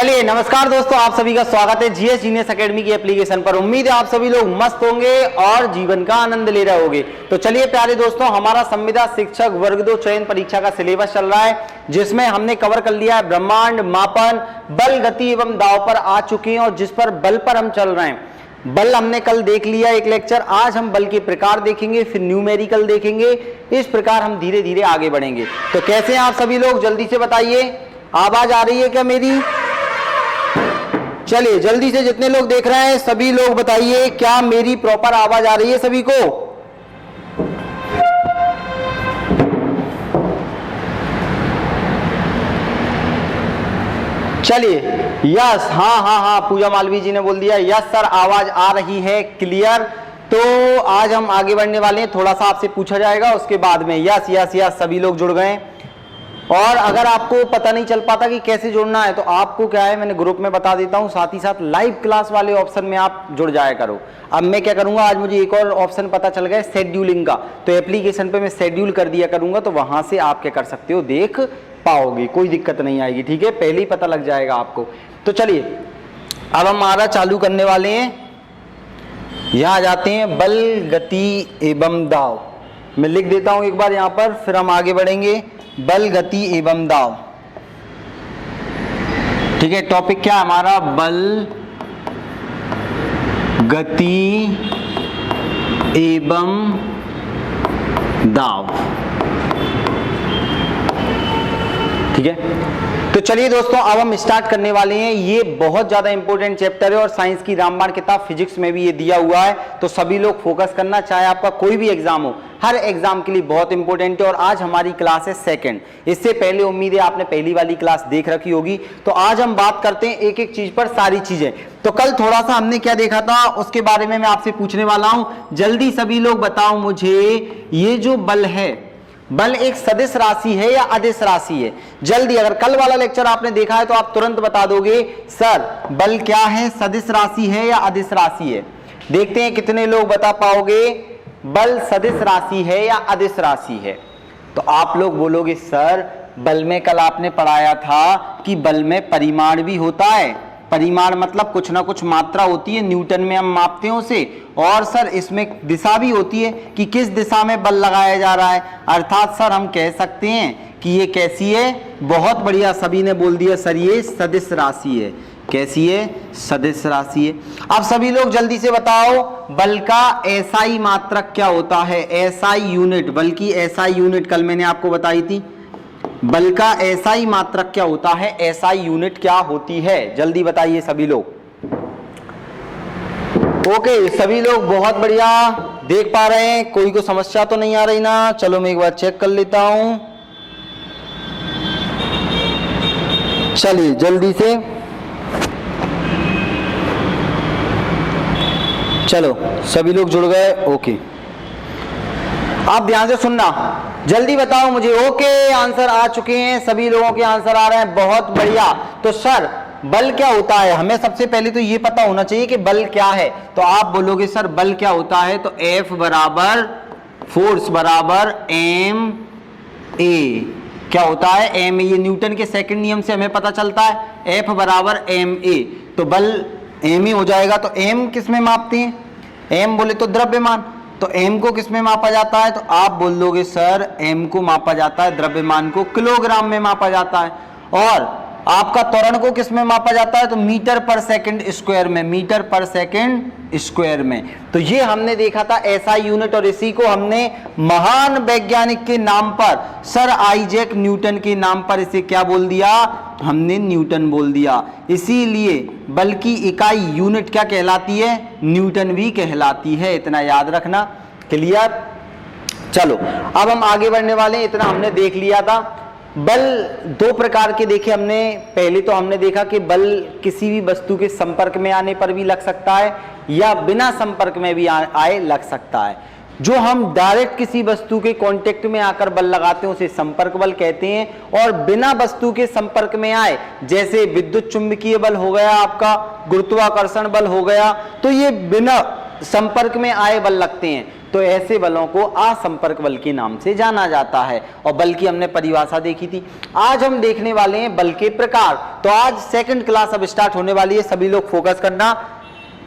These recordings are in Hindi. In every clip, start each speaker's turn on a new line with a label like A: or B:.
A: चलिए नमस्कार दोस्तों, आप सभी का स्वागत है जीएस जीनियस एकेडमी की एप्लीकेशन पर। उम्मीद है आप सभी लोग मस्त होंगे और जीवन का आनंद ले रहे होंगे। तो चलिए प्यारे दोस्तों, हमारा संविदा शिक्षक वर्ग 2 चयन परीक्षा का सिलेबस चल रहा है, जिसमें हमने कवर कर लिया है ब्रह्मांड, मापन, बल, गति एवं दाव पर आ चुके हैं और जिस पर बल पर हम चल रहे हैं। बल हमने कल देख लिया एक लेक्चर, आज हम बल के प्रकार देखेंगे, फिर न्यूमेरिकल देखेंगे। इस प्रकार हम धीरे धीरे आगे बढ़ेंगे। तो कैसे हैं आप सभी लोग, जल्दी से बताइए, आवाज आ रही है क्या मेरी? चलिए जल्दी से जितने लोग देख रहे हैं सभी लोग बताइए, क्या मेरी प्रॉपर आवाज आ रही है सभी को? चलिए यस, हाँ, पूजा मालवी जी ने बोल दिया यस सर, आवाज आ रही है क्लियर। तो आज हम आगे बढ़ने वाले हैं, थोड़ा सा आपसे पूछा जाएगा उसके बाद में। यस यस यस, सभी लोग जुड़ गए। और अगर आपको पता नहीं चल पाता कि कैसे जुड़ना है तो आपको क्या है, मैंने ग्रुप में बता देता हूं, साथ ही साथ लाइव क्लास वाले ऑप्शन में आप जुड़ जाया करो। अब मैं क्या करूंगा, आज मुझे एक और ऑप्शन पता चल गया शेड्यूलिंग का, तो एप्लीकेशन पे मैं शेड्यूल कर दिया करूंगा, तो वहां से आप क्या कर सकते हो, देख पाओगे, कोई दिक्कत नहीं आएगी। ठीक है, पहले ही पता लग जाएगा आपको। तो चलिए अब हम हमारा चालू करने वाले हैं। यहां जाते हैं बल, गति एवं दाव। मैं लिख देता हूं एक बार यहां पर, फिर हम आगे बढ़ेंगे। बल, गति एवं दाव। ठीक है, टॉपिक क्या है हमारा? बल, गति एवं दाव। ठीक है, तो चलिए दोस्तों अब हम स्टार्ट करने वाले हैं। ये बहुत ज्यादा इंपॉर्टेंट चैप्टर है और साइंस की रामबाण किताब फिजिक्स में भी ये दिया हुआ है, तो सभी लोग फोकस करना, चाहे आपका कोई भी एग्जाम हो, हर एग्जाम के लिए बहुत इंपॉर्टेंट है। और आज हमारी क्लास है सेकंड, इससे पहले उम्मीद है आपने पहली वाली क्लास देख रखी होगी। तो आज हम बात करते हैं एक एक चीज पर, सारी चीजें। तो कल थोड़ा सा हमने क्या देखा था उसके बारे में मैं आपसे पूछने वाला हूं। जल्दी सभी लोग बताओ मुझे, ये जो बल है, बल एक सदिश राशि है या अदिश राशि है? जल्दी, अगर कल वाला लेक्चर आपने देखा है तो आप तुरंत बता दोगे सर बल क्या है, सदिश राशि है या अदिश राशि है। देखते हैं कितने लोग बता पाओगे, बल सदिश राशि है या अदिश राशि है। तो आप लोग बोलोगे सर बल में कल आपने पढ़ाया था कि बल में परिमाण भी होता है। परिमाण मतलब कुछ ना कुछ मात्रा होती है, न्यूटन में हम मापते हैं उसे, और सर इसमें दिशा भी होती है कि किस दिशा में बल लगाया जा रहा है। अर्थात सर हम कह सकते हैं कि ये कैसी है? बहुत बढ़िया, सभी ने बोल दिया सर ये सदिश राशि है। कैसी है? सदिश राशि है। अब सभी लोग जल्दी से बताओ, बल का एसआई मात्रक क्या होता है? एसआई यूनिट, बल की एसआई यूनिट कल मैंने आपको बताई थी। बल का एसआई मात्रक क्या होता है, एसआई यूनिट क्या होती है? जल्दी बताइए सभी लोग। ओके, सभी लोग बहुत बढ़िया देख पा रहे हैं, कोई को समस्या तो नहीं आ रही ना? चलो मैं एक बार चेक कर लेता हूं। चलिए जल्दी से, चलो सभी लोग जुड़ गए। ओके, आप ध्यान से सुनना, जल्दी बताओ मुझे। ओके, आंसर आ चुके हैं, सभी लोगों के आंसर आ रहे हैं, बहुत बढ़िया। तो सर बल क्या होता है, हमें सबसे पहले तो ये पता होना चाहिए कि बल क्या है। तो आप बोलोगे सर बल क्या होता है, तो F बराबर फोर्स बराबर एम ए। क्या होता है? M a. ये न्यूटन के सेकंड नियम से हमें पता चलता है, F बराबर एम ए। तो बल एम ए हो जाएगा। तो एम किस में मापते हैं? एम बोले तो द्रव्यमान, तो m को किस में मापा जाता है? तो आप बोल दोगे सर m को मापा जाता है, द्रव्यमान को किलोग्राम में मापा जाता है। और आपका त्वरण को किस में मापा जाता है? तो मीटर पर सेकंड स्क्वायर में, मीटर पर सेकंड स्क्वायर में। तो ये हमने देखा था एसआई यूनिट, और इसी को हमने महान वैज्ञानिक के नाम पर, सर आइजैक न्यूटन के नाम पर इसे क्या बोल दिया? हमने न्यूटन बोल दिया। इसीलिए बल की इकाई यूनिट क्या कहलाती है? न्यूटन भी कहलाती है, इतना याद रखना। क्लियर? चलो अब हम आगे बढ़ने वाले हैं, इतना हमने देख लिया था। बल दो प्रकार के देखे हमने। पहले तो हमने देखा कि बल किसी भी वस्तु के संपर्क में आने पर भी लग सकता है या बिना संपर्क में भी आए लग सकता है। जो हम डायरेक्ट किसी वस्तु के कांटेक्ट में आकर बल लगाते हैं उसे संपर्क बल कहते हैं, और बिना वस्तु के संपर्क में आए, जैसे विद्युत चुंबकीय बल हो गया, आपका गुरुत्वाकर्षण बल हो गया, तो ये बिना संपर्क में आए बल लगते हैं। तो ऐसे बलों को असंपर्क बल के नाम से जाना जाता है। और बल की हमने परिभाषा देखी थी। आज हम देखने वाले हैं बल के प्रकार। तो आज सेकंड क्लास अब स्टार्ट होने वाली है, सभी लोग फोकस करना।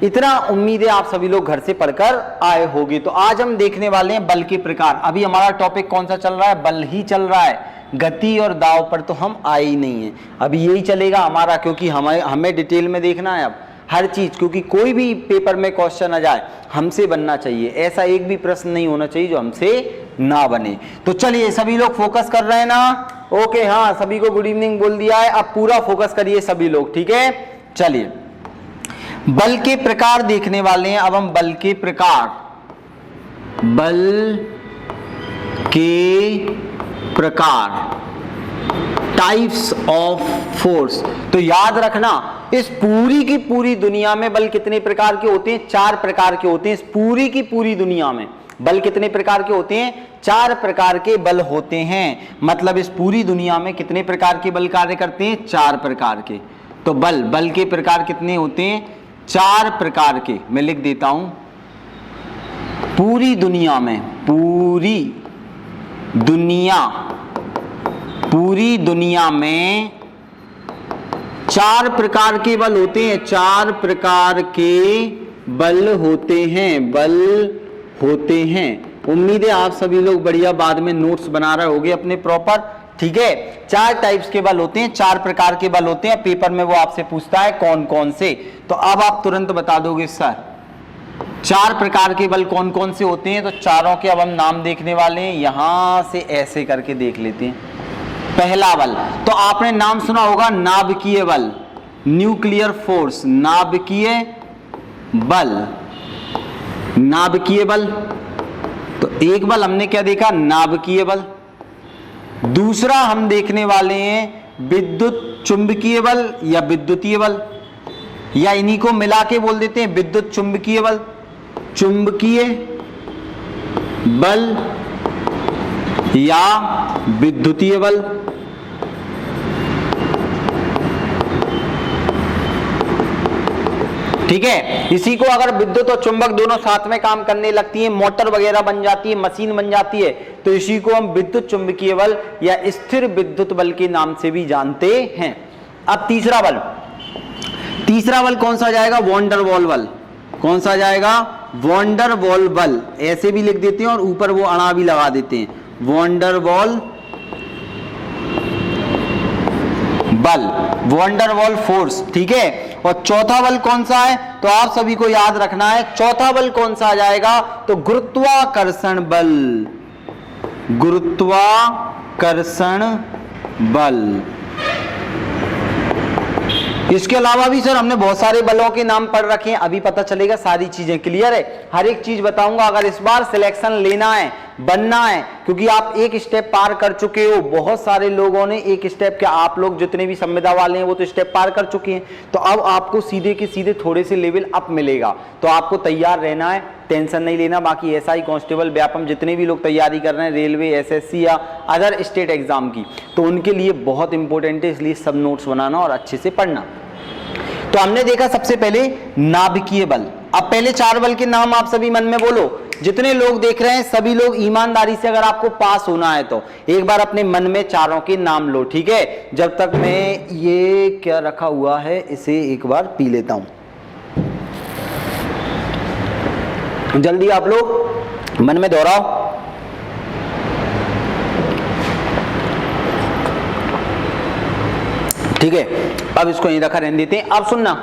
A: इतना उम्मीद है आप सभी लोग घर से पढ़कर आए होंगे। तो आज हम देखने वाले हैं बल के प्रकार। अभी हमारा टॉपिक कौन सा चल रहा है? बल ही चल रहा है, गति और दाव पर तो हम आए ही नहीं है। अभी यही चलेगा हमारा, क्योंकि हमें डिटेल में देखना है अब हर चीज, क्योंकि कोई भी पेपर में क्वेश्चन आ जाए हमसे बनना चाहिए। ऐसा एक भी प्रश्न नहीं होना चाहिए जो हमसे ना बने। तो चलिए सभी लोग फोकस कर रहे हैं ना? ओके, हाँ, सभी को गुड इवनिंग बोल दिया है। अब पूरा फोकस करिए सभी लोग, ठीक है? चलिए बल के प्रकार देखने वाले हैं। अब हम बल के प्रकार, बल के प्रकार, टाइप्स ऑफ फोर्स। तो याद रखना, इस पूरी की पूरी दुनिया में बल कितने प्रकार के होते हैं? 4 प्रकार के होते हैं। इस पूरी की पूरी दुनिया में बल कितने प्रकार के होते हैं? 4 प्रकार के बल होते हैं। मतलब इस पूरी दुनिया में कितने प्रकार के बल कार्य करते हैं? 4 प्रकार के। तो बल के प्रकार कितने होते हैं? 4 प्रकार के। मैं लिख देता हूं, पूरी दुनिया में, पूरी दुनिया में 4 प्रकार के बल होते हैं। 4 प्रकार के बल होते हैं। उम्मीद है आप सभी लोग बढ़िया बाद में नोट्स बना रहे होंगे अपने प्रॉपर, ठीक है? 4 टाइप्स के बल होते हैं, 4 प्रकार के बल होते हैं। पेपर में वो आपसे पूछता है कौन कौन से। तो अब आप तुरंत बता दोगे सर 4 प्रकार के बल कौन कौन से होते हैं। तो चारों के अब हम नाम देखने वाले हैं। यहां से ऐसे करके देख लेते हैं। पहला बल तो आपने नाम सुना होगा, नाभिकीय बल, न्यूक्लियर फोर्स। नाभिकीय बल। तो एक बल हमने क्या देखा? नाभिकीय बल। दूसरा हम देखने वाले हैं विद्युत चुंबकीय बल या विद्युतीय बल, या इन्हीं को मिला के बोल देते हैं विद्युत चुंबकीय बल, चुंबकीय बल या विद्युतीय बल। ठीक है? इसी को अगर विद्युत और चुंबक दोनों साथ में काम करने लगती है, मोटर वगैरह बन जाती है, मशीन बन जाती है, तो इसी को हम विद्युत चुंबकीय बल या स्थिर विद्युत बल के नाम से भी जानते हैं। अब तीसरा बल कौन सा जाएगा? वॉन डेर वाल बल। कौन सा जाएगा? वॉन डेर वाल बल। ऐसे भी लिख देते हैं और ऊपर वो अणा भी लगा देते हैं, वॉन डेर वाल बल, वॉन डेर वाल फोर्स, ठीक है? और चौथा बल कौन सा है? तो आप सभी को याद रखना है, चौथा बल कौन सा आ जाएगा? तो गुरुत्वाकर्षण बल, गुरुत्वाकर्षण बल। इसके अलावा भी सर हमने बहुत सारे बलों के नाम पढ़ रखे हैं, अभी पता चलेगा सारी चीजें। क्लियर है? हर एक चीज बताऊंगा। अगर इस बार सिलेक्शन लेना है, बनना है, क्योंकि आप एक स्टेप पार कर चुके हो। बहुत सारे लोगों ने एक स्टेप, क्या आप लोग जितने भी संविदा वाले हैं वो तो स्टेप पार कर चुके हैं। तो अब आपको सीधे के सीधे थोड़े से लेवल अप मिलेगा। तो आपको तैयार रहना है, टेंशन नहीं लेना। बाकी एसआई, कांस्टेबल, व्यापम जितने भी लोग तैयारी कर रहे हैं, रेलवे, एसएससी या अदर स्टेट एग्जाम की, तो उनके लिए बहुत इंपॉर्टेंट है। इसलिए सब नोट्स बनाना और अच्छे से पढ़ना। तो हमने देखा सबसे पहले नाभिकीय बल। अब पहले 4 बल के नाम आप सभी मन में बोलो। जितने लोग देख रहे हैं सभी लोग ईमानदारी से, अगर आपको पास होना है तो एक बार अपने मन में चारों के नाम लो, ठीक है? जब तक मैं ये क्या रखा हुआ है इसे एक बार पी लेता हूं। जल्दी आप लोग मन में दोहराओ। ठीक है, अब इसको यहीं रखा रहने देते हैं। अब सुनना,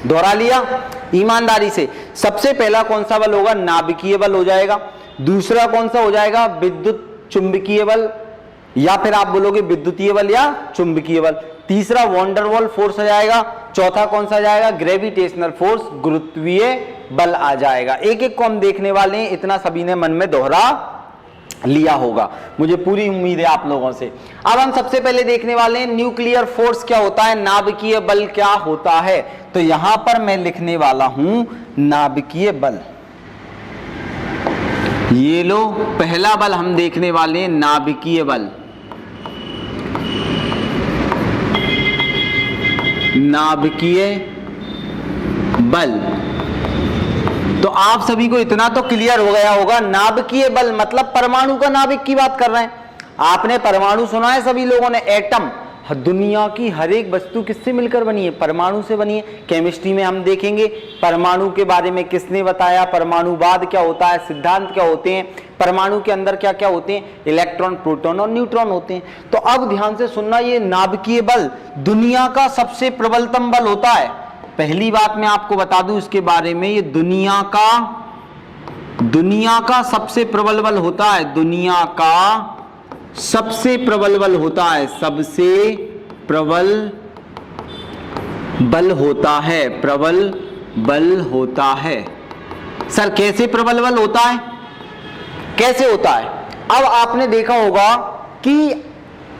A: दोहरा लिया ईमानदारी से। सबसे पहला कौन सा बल होगा? नाभिकीय बल हो जाएगा। दूसरा कौन सा हो जाएगा? विद्युत चुंबकीय बल, या फिर आप बोलोगे विद्युतीय बल या चुंबकीय बल। तीसरा वॉन डेर वाल फोर्स आ जाएगा। चौथा कौन सा जाएगा? ग्रेविटेशनल फोर्स, गुरुत्वीय बल आ जाएगा। एक एक को हम देखने वाले हैं। इतना सभी ने मन में दोहरा लिया होगा, मुझे पूरी उम्मीद है आप लोगों से। अब हम सबसे पहले देखने वाले हैं न्यूक्लियर फोर्स क्या होता है, नाभिकीय बल क्या होता है। तो यहां पर मैं लिखने वाला हूं नाभिकीय बल। ये लो, पहला बल हम देखने वाले हैं नाभिकीय बल। नाभिकीय बल। तो तो आप सभी को इतना तो क्लियर हो गया होगा, नाभिकीय बल मतलब परमाणु का नाभिक की बात कर रहे हैं। आपने परमाणु सुना है सभी लोगों ने, एटम। दुनिया की हर एक वस्तु किससे मिलकर बनी है? परमाणु से बनी है। केमिस्ट्री में हम देखेंगे परमाणु के बारे में किसने बताया, परमाणुवाद क्या होता है, सिद्धांत क्या होते हैं, परमाणु के अंदर क्या क्या होते हैं, इलेक्ट्रॉन, प्रोटॉन और न्यूट्रॉन होते हैं। तो अब ध्यान से सुनना, ये नाभिकीय बल दुनिया का सबसे प्रबलतम बल होता है। पहली बात मैं आपको बता दूं इसके बारे में, ये दुनिया का सबसे प्रबल बल होता है, दुनिया का सबसे प्रबल बल होता है, सबसे प्रबल बल होता है, प्रबल बल होता है। सर कैसे प्रबल बल होता है, कैसे होता है? अब आपने देखा होगा कि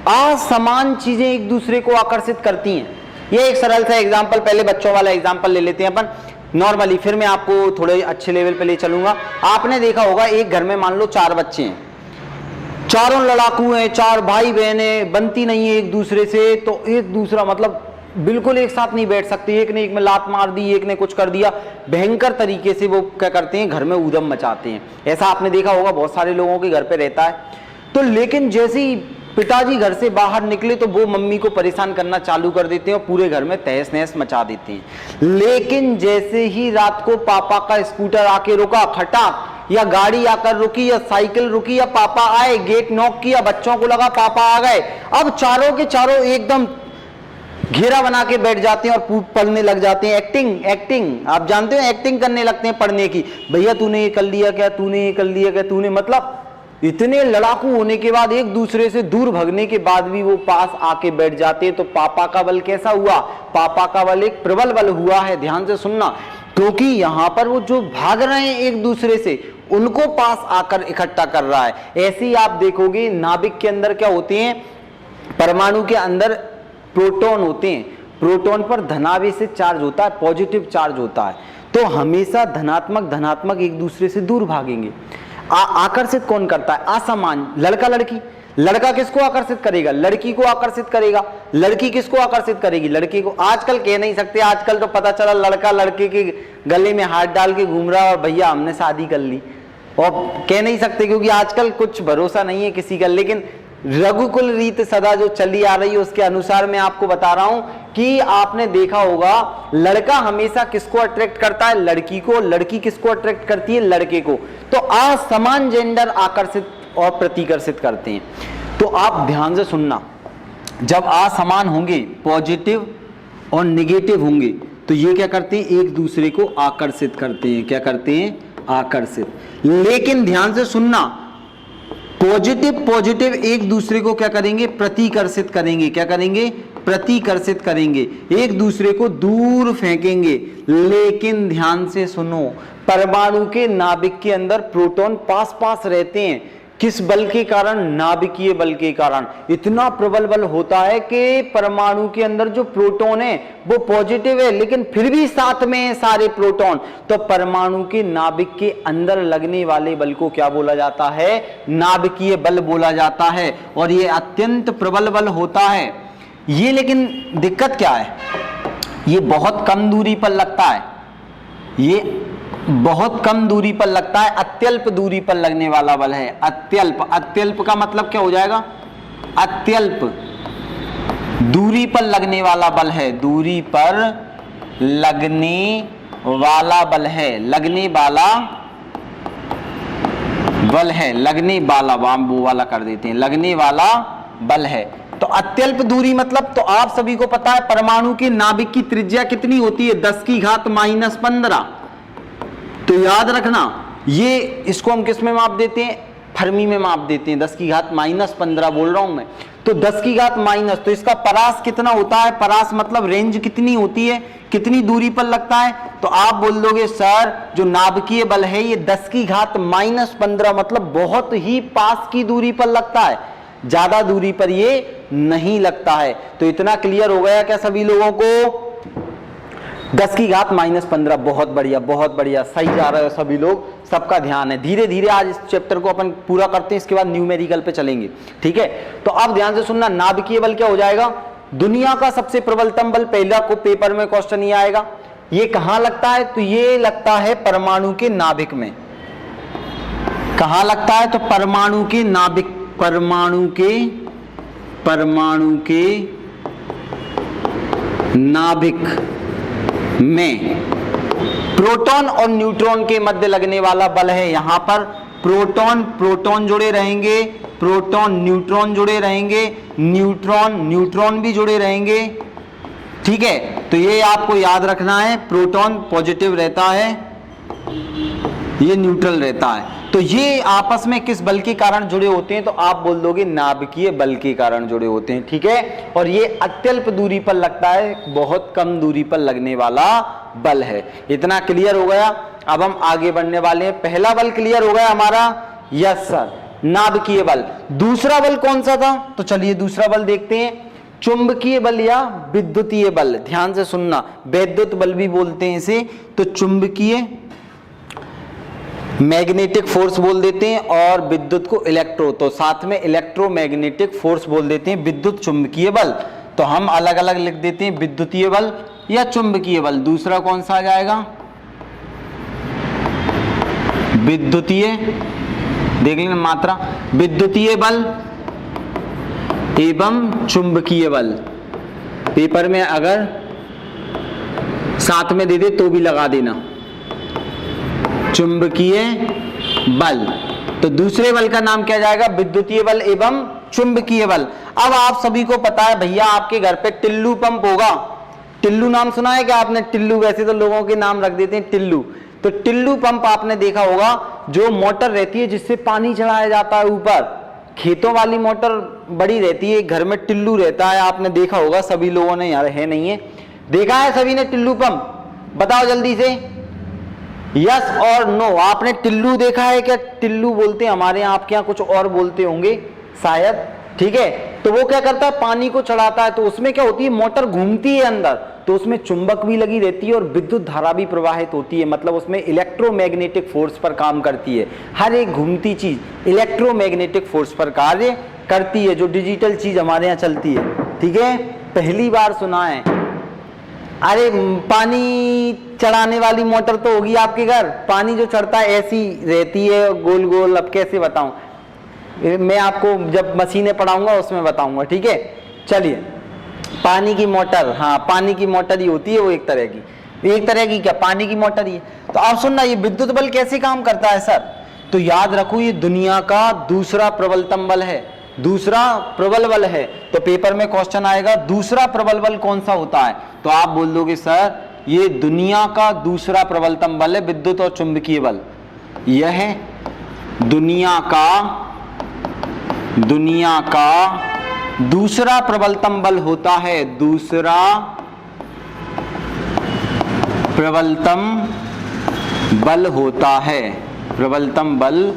A: असमान चीजें एक दूसरे को आकर्षित करती हैं। ये एक सरल सा एग्जांपल, पहले बच्चों वाला एग्जांपल ले लेते हैं अपन नॉर्मली, फिर मैं आपको थोड़े अच्छे लेवल पे ले चलूंगा। आपने देखा होगा एक घर में मान लो 4 बच्चे हैं, चारों लड़ाकू हैं, 4 भाई बहन हैं, बनती नहीं है एक दूसरे से, तो एक दूसरा मतलब बिल्कुल एक साथ नहीं बैठ सकते, एक ने एक में लात मार दी, एक ने कुछ कर दिया, भयंकर तरीके से वो क्या करते हैं, घर में ऊधम मचाते हैं। ऐसा आपने देखा होगा, बहुत सारे लोगों के घर पे रहता है। तो लेकिन जैसे ही पिताजी घर से बाहर निकले तो वो मम्मी को परेशान करना चालू कर देते हैं और पूरे घर में तहस नहस मचा देते हैं। लेकिन जैसे ही रात को पापा का स्कूटर आके रुका, खटाक, या गाड़ी आकर रुकी, या साइकिल रुकी, या पापा आए, गेट नॉक किया, बच्चों को लगा पापा आ गए, अब चारों के चारों एकदम घेरा बना के बैठ जाते हैं और पढ़ने लग जाते हैं। एक्टिंग आप जानते हो, एक्टिंग करने लगते हैं पढ़ने की। भैया तूने ये कर लिया क्या, तूने ये कर लिया क्या, तूने, मतलब इतने लड़ाकू होने के बाद, एक दूसरे से दूर भगने के बाद भी वो पास आके बैठ जाते हैं। तो पापा का बल कैसा हुआ? पापा का बल एक प्रबल बल हुआ है। ध्यान से सुनना, क्योंकि यहां पर वो जो भाग रहे हैं एक दूसरे से, उनको पास आकर इकट्ठा कर रहा है। ऐसे ही आप देखोगे नाभिक के अंदर क्या होते हैं, परमाणु के अंदर प्रोटॉन होते हैं। प्रोटॉन पर धनावेशित चार्ज होता है, पॉजिटिव चार्ज होता है। तो हमेशा धनात्मक एक दूसरे से दूर भागेंगे। आकर्षित कौन करता है? असमान। लड़का लड़की, लड़का किसको आकर्षित करेगा? लड़की को आकर्षित करेगा। लड़की किसको आकर्षित करेगी? लड़के को। आजकल कह नहीं सकते, आजकल तो पता चला लड़का लड़के के गले में हाथ डाल के घूम रहा है और भैया हमने शादी कर ली, और कह नहीं सकते क्योंकि आजकल कुछ भरोसा नहीं है किसी का। लेकिन रघुकुल रीत सदा जो चली आ रही है उसके अनुसार मैं आपको बता रहा हूं कि आपने देखा होगा लड़का हमेशा किसको अट्रैक्ट करता है? लड़की को। लड़की किसको अट्रैक्ट करती है? लड़के को। तो असमान जेंडर आकर्षित और प्रतिकर्षित करते हैं। तो आप ध्यान से सुनना, जब असमान होंगे, पॉजिटिव और निगेटिव होंगे, तो ये क्या करते हैं? एक दूसरे को आकर्षित करते हैं। क्या करते हैं? आकर्षित। लेकिन ध्यान से सुनना, पॉजिटिव एक दूसरे को क्या करेंगे? प्रतिकर्षित करेंगे। क्या करेंगे? प्रतिकर्षित करेंगे, एक दूसरे को दूर फेंकेंगे। लेकिन ध्यान से सुनो, परमाणु के नाभिक के अंदर प्रोटॉन पास पास रहते हैं। किस बल के कारण? नाभिकीय बल के कारण। इतना प्रबल बल होता है कि परमाणु के अंदर जो प्रोटॉन है वो पॉजिटिव है, लेकिन फिर भी साथ में है सारे प्रोटॉन। तो परमाणु के नाभिक के अंदर लगने वाले बल को क्या बोला जाता है? नाभिकीय बल बोला जाता है। और ये अत्यंत प्रबल बल होता है ये। लेकिन दिक्कत क्या है? ये बहुत कम दूरी पर लगता है, ये बहुत कम दूरी पर लगता है, अत्यल्प दूरी पर लगने वाला बल है। अत्यल्प का मतलब क्या हो जाएगा? अत्यल्प दूरी पर लगने वाला बल है, दूरी पर लगने वाला बल है, लगने वाला बल है, लगने वाला, वो वाला कर देते हैं, लगने वाला बल है। तो अत्यल्प दूरी मतलब, तो आप सभी को पता है परमाणु के नाभिक की त्रिज्या कितनी होती है? 10 की घात -15। तो याद रखना, ये इसको हम किस में माप देते हैं? फर्मी में माप देते हैं। 10 की घात -15 बोल रहा हूं मैं। तो 10 की घात माइनस, तो इसका परास कितना होता है? परास मतलब रेंज कितनी होती है, कितनी दूरी पर लगता है? तो आप बोल दोगे सर जो नाभिकीय बल है ये 10 की घात -15 मतलब बहुत ही पास की दूरी पर लगता है, ज्यादा दूरी पर ये नहीं लगता है। तो इतना क्लियर हो गया क्या सभी लोगों को? 10 की घात -15। बहुत बढ़िया, सही जा रहे हो सभी लोग, सबका ध्यान है। धीरे धीरे आज इस चैप्टर को अपन पूरा करते हैं, इसके बाद न्यूमेरिकल पे चलेंगे, ठीक है? तो अब ध्यान से सुनना, नाभिकीय बल क्या हो जाएगा? दुनिया का सबसे प्रबलतम बल। पहला को पेपर में क्वेश्चन ये आएगा, ये कहां लगता है? तो ये लगता है परमाणु के नाभिक में। कहां लगता है? तो परमाणु के नाभिक, परमाणु के नाभिक में प्रोटॉन और न्यूट्रॉन के मध्य लगने वाला बल है। यहां पर प्रोटॉन जुड़े रहेंगे, प्रोटॉन न्यूट्रॉन जुड़े रहेंगे, न्यूट्रॉन भी जुड़े रहेंगे। ठीक है, तो ये आपको याद रखना है, प्रोटॉन पॉजिटिव रहता है, ये न्यूट्रल रहता है। तो ये आपस में किस बल के कारण जुड़े होते हैं? तो आप बोल दोगे नाभिकीय बल के कारण जुड़े होते हैं। ठीक है, और ये अत्यल्प दूरी पर लगता है, बहुत कम दूरी पर लगने वाला बल है। इतना क्लियर हो गया। अब हम आगे बढ़ने वाले हैं। पहला बल क्लियर हो गया हमारा, यस सर, नाभिकीय बल। दूसरा बल कौन सा था? तो चलिए दूसरा बल देखते हैं, चुंबकीय बल या विद्युतीय बल। ध्यान से सुनना, वैद्युत बल भी बोलते हैं इसे। तो चुंबकीय मैग्नेटिक फोर्स बोल देते हैं और विद्युत को इलेक्ट्रो, तो साथ में इलेक्ट्रोमैग्नेटिक फोर्स बोल देते हैं, विद्युत चुंबकीय बल। तो हम अलग अलग लिख देते हैं, विद्युतीय बल या चुंबकीय बल। दूसरा कौन सा आ जाएगा? विद्युतीय, देख लेना मात्रा, विद्युतीय बल एवं चुंबकीय बल। पेपर में अगर साथ में दे दे तो भी लगा देना, चुंबकीय बल। तो दूसरे बल का नाम क्या जाएगा? विद्युतीय बल एवं चुंबकीय बल। अब आप सभी को पता है भैया, आपके घर पे टिल्लू पंप होगा। टिल्लू नाम सुना है क्या आपने? टिल्लू, वैसे तो लोगों के नाम रख देते हैं टिल्लू। तो टिल्लू पंप आपने देखा होगा, जो मोटर रहती है जिससे पानी चढ़ाया जाता है ऊपर, खेतों वाली मोटर बड़ी रहती है, घर में टिल्लू रहता है, आपने देखा होगा सभी लोगों ने, यार है नहीं है, देखा है सभी ने टिल्लू पंप? बताओ जल्दी से, यस और नो। आपने टिल्लू देखा है क्या? टिल्लू बोलते हैं हमारे यहाँ, आपके यहाँ कुछ और बोलते होंगे शायद। ठीक है, तो वो क्या करता है? पानी को चढ़ाता है। तो उसमें क्या होती है? मोटर घूमती है अंदर, तो उसमें चुंबक भी लगी रहती है और विद्युत धारा भी प्रवाहित होती है, मतलब उसमें इलेक्ट्रोमैग्नेटिक फोर्स पर काम करती है। हर एक घूमती चीज इलेक्ट्रोमैग्नेटिक फोर्स पर कार्य करती है, जो डिजिटल चीज हमारे यहाँ चलती है। ठीक है, पहली बार सुना है। अरे पानी चढ़ाने वाली मोटर तो होगी आपके घर, पानी जो चढ़ता है ऐसी रहती है गोल गोल। अब कैसे बताऊं मैं आपको, जब मशीनें पढ़ाऊंगा उसमें बताऊंगा। ठीक है, चलिए, पानी की मोटर, हाँ पानी की मोटर ही होती है वो, एक तरह की क्या, पानी की मोटर ही है। तो आप सुनना, ये विद्युत बल कैसे काम करता है सर? तो याद रखो, ये दुनिया का दूसरा प्रबलतम बल है, दूसरा प्रबल बल है। तो पेपर में क्वेश्चन आएगा दूसरा प्रबल बल कौन सा होता है? तो आप बोल दोगे सर ये दुनिया का दूसरा प्रबलतम बल है, विद्युत और चुंबकीय बल। यह दुनिया का दूसरा प्रबलतम बल होता है, दूसरा प्रबलतम बल होता है, प्रबलतम बल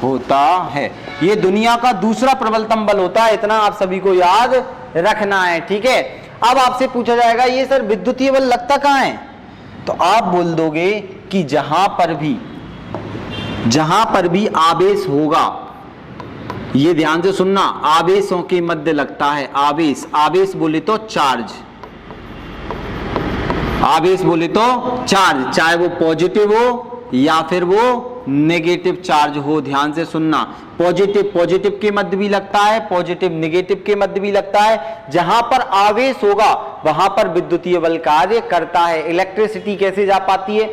A: होता है। ये दुनिया का दूसरा प्रबलतम बल होता है, इतना आप सभी को याद रखना है। ठीक है, अब आपसे पूछा जाएगा ये सर विद्युतीय बल लगता कहाँ है? तो आप बोल दोगे कि जहां पर भी आवेश होगा, ये ध्यान से सुनना, आवेशों के मध्य लगता है। आवेश बोले तो चार्ज, आवेश बोले तो चार्ज, चाहे वो पॉजिटिव हो या फिर वो नेगेटिव चार्ज हो। ध्यान से सुनना, पॉजिटिव के मध्य भी लगता है, पॉजिटिव नेगेटिव के मध्य भी लगता है। जहां पर आवेश होगा वहां पर विद्युतीय बल कार्य करता है। इलेक्ट्रिसिटी कैसे जा पाती है?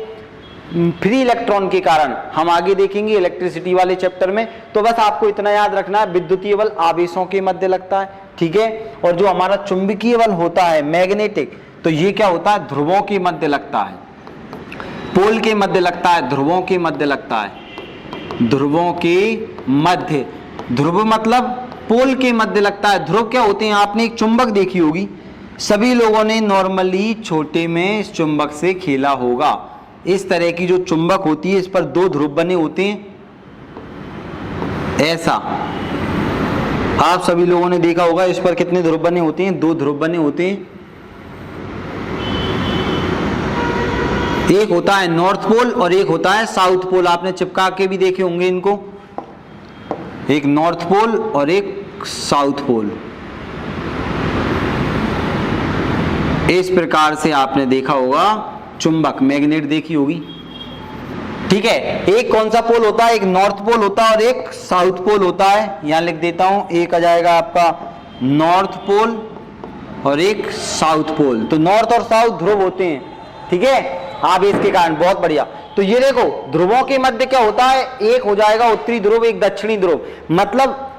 A: फ्री इलेक्ट्रॉन के कारण, हम आगे देखेंगे इलेक्ट्रिसिटी वाले चैप्टर में। तो बस आपको इतना याद रखना है, विद्युतीय बल आवेशों के मध्य लगता है। ठीक है, और जो हमारा चुंबकीय बल होता है मैग्नेटिक, तो ये क्या होता है? ध्रुवों के मध्य लगता है, पोल के मध्य लगता है, ध्रुवों के मध्य लगता है, ध्रुवों के मध्य। ध्रुव मतलब पोल के मध्य लगता है। ध्रुव क्या होते हैं? आपने एक चुंबक देखी होगी, सभी लोगों ने नॉर्मली छोटे में इस चुंबक से खेला होगा। इस तरह की जो चुंबक होती है, इस पर दो ध्रुव बने होते हैं, ऐसा आप सभी लोगों ने देखा होगा। इस पर कितने ध्रुव बने होते हैं? दो ध्रुव बने होते हैं। एक होता है नॉर्थ पोल और एक होता है साउथ पोल। आपने चिपका के भी देखे होंगे इनको, एक नॉर्थ पोल और एक साउथ पोल। इस प्रकार से आपने देखा होगा चुंबक, मैग्नेट देखी होगी, ठीक है। एक कौन सा पोल होता है, एक नॉर्थ पोल होता है और एक साउथ पोल होता है। यहां लिख देता हूं, एक आ जाएगा आपका नॉर्थ पोल और एक साउथ पोल। तो नॉर्थ और साउथ ध्रुव होते हैं, ठीक है, आवेश के कारण। बहुत बढ़िया। तो ये देखो ध्रुवों के मध्य क्या होता है, एक हो जाएगा उत्तरी ध्रुव, एक दक्षिणी ध्रुव। मतलब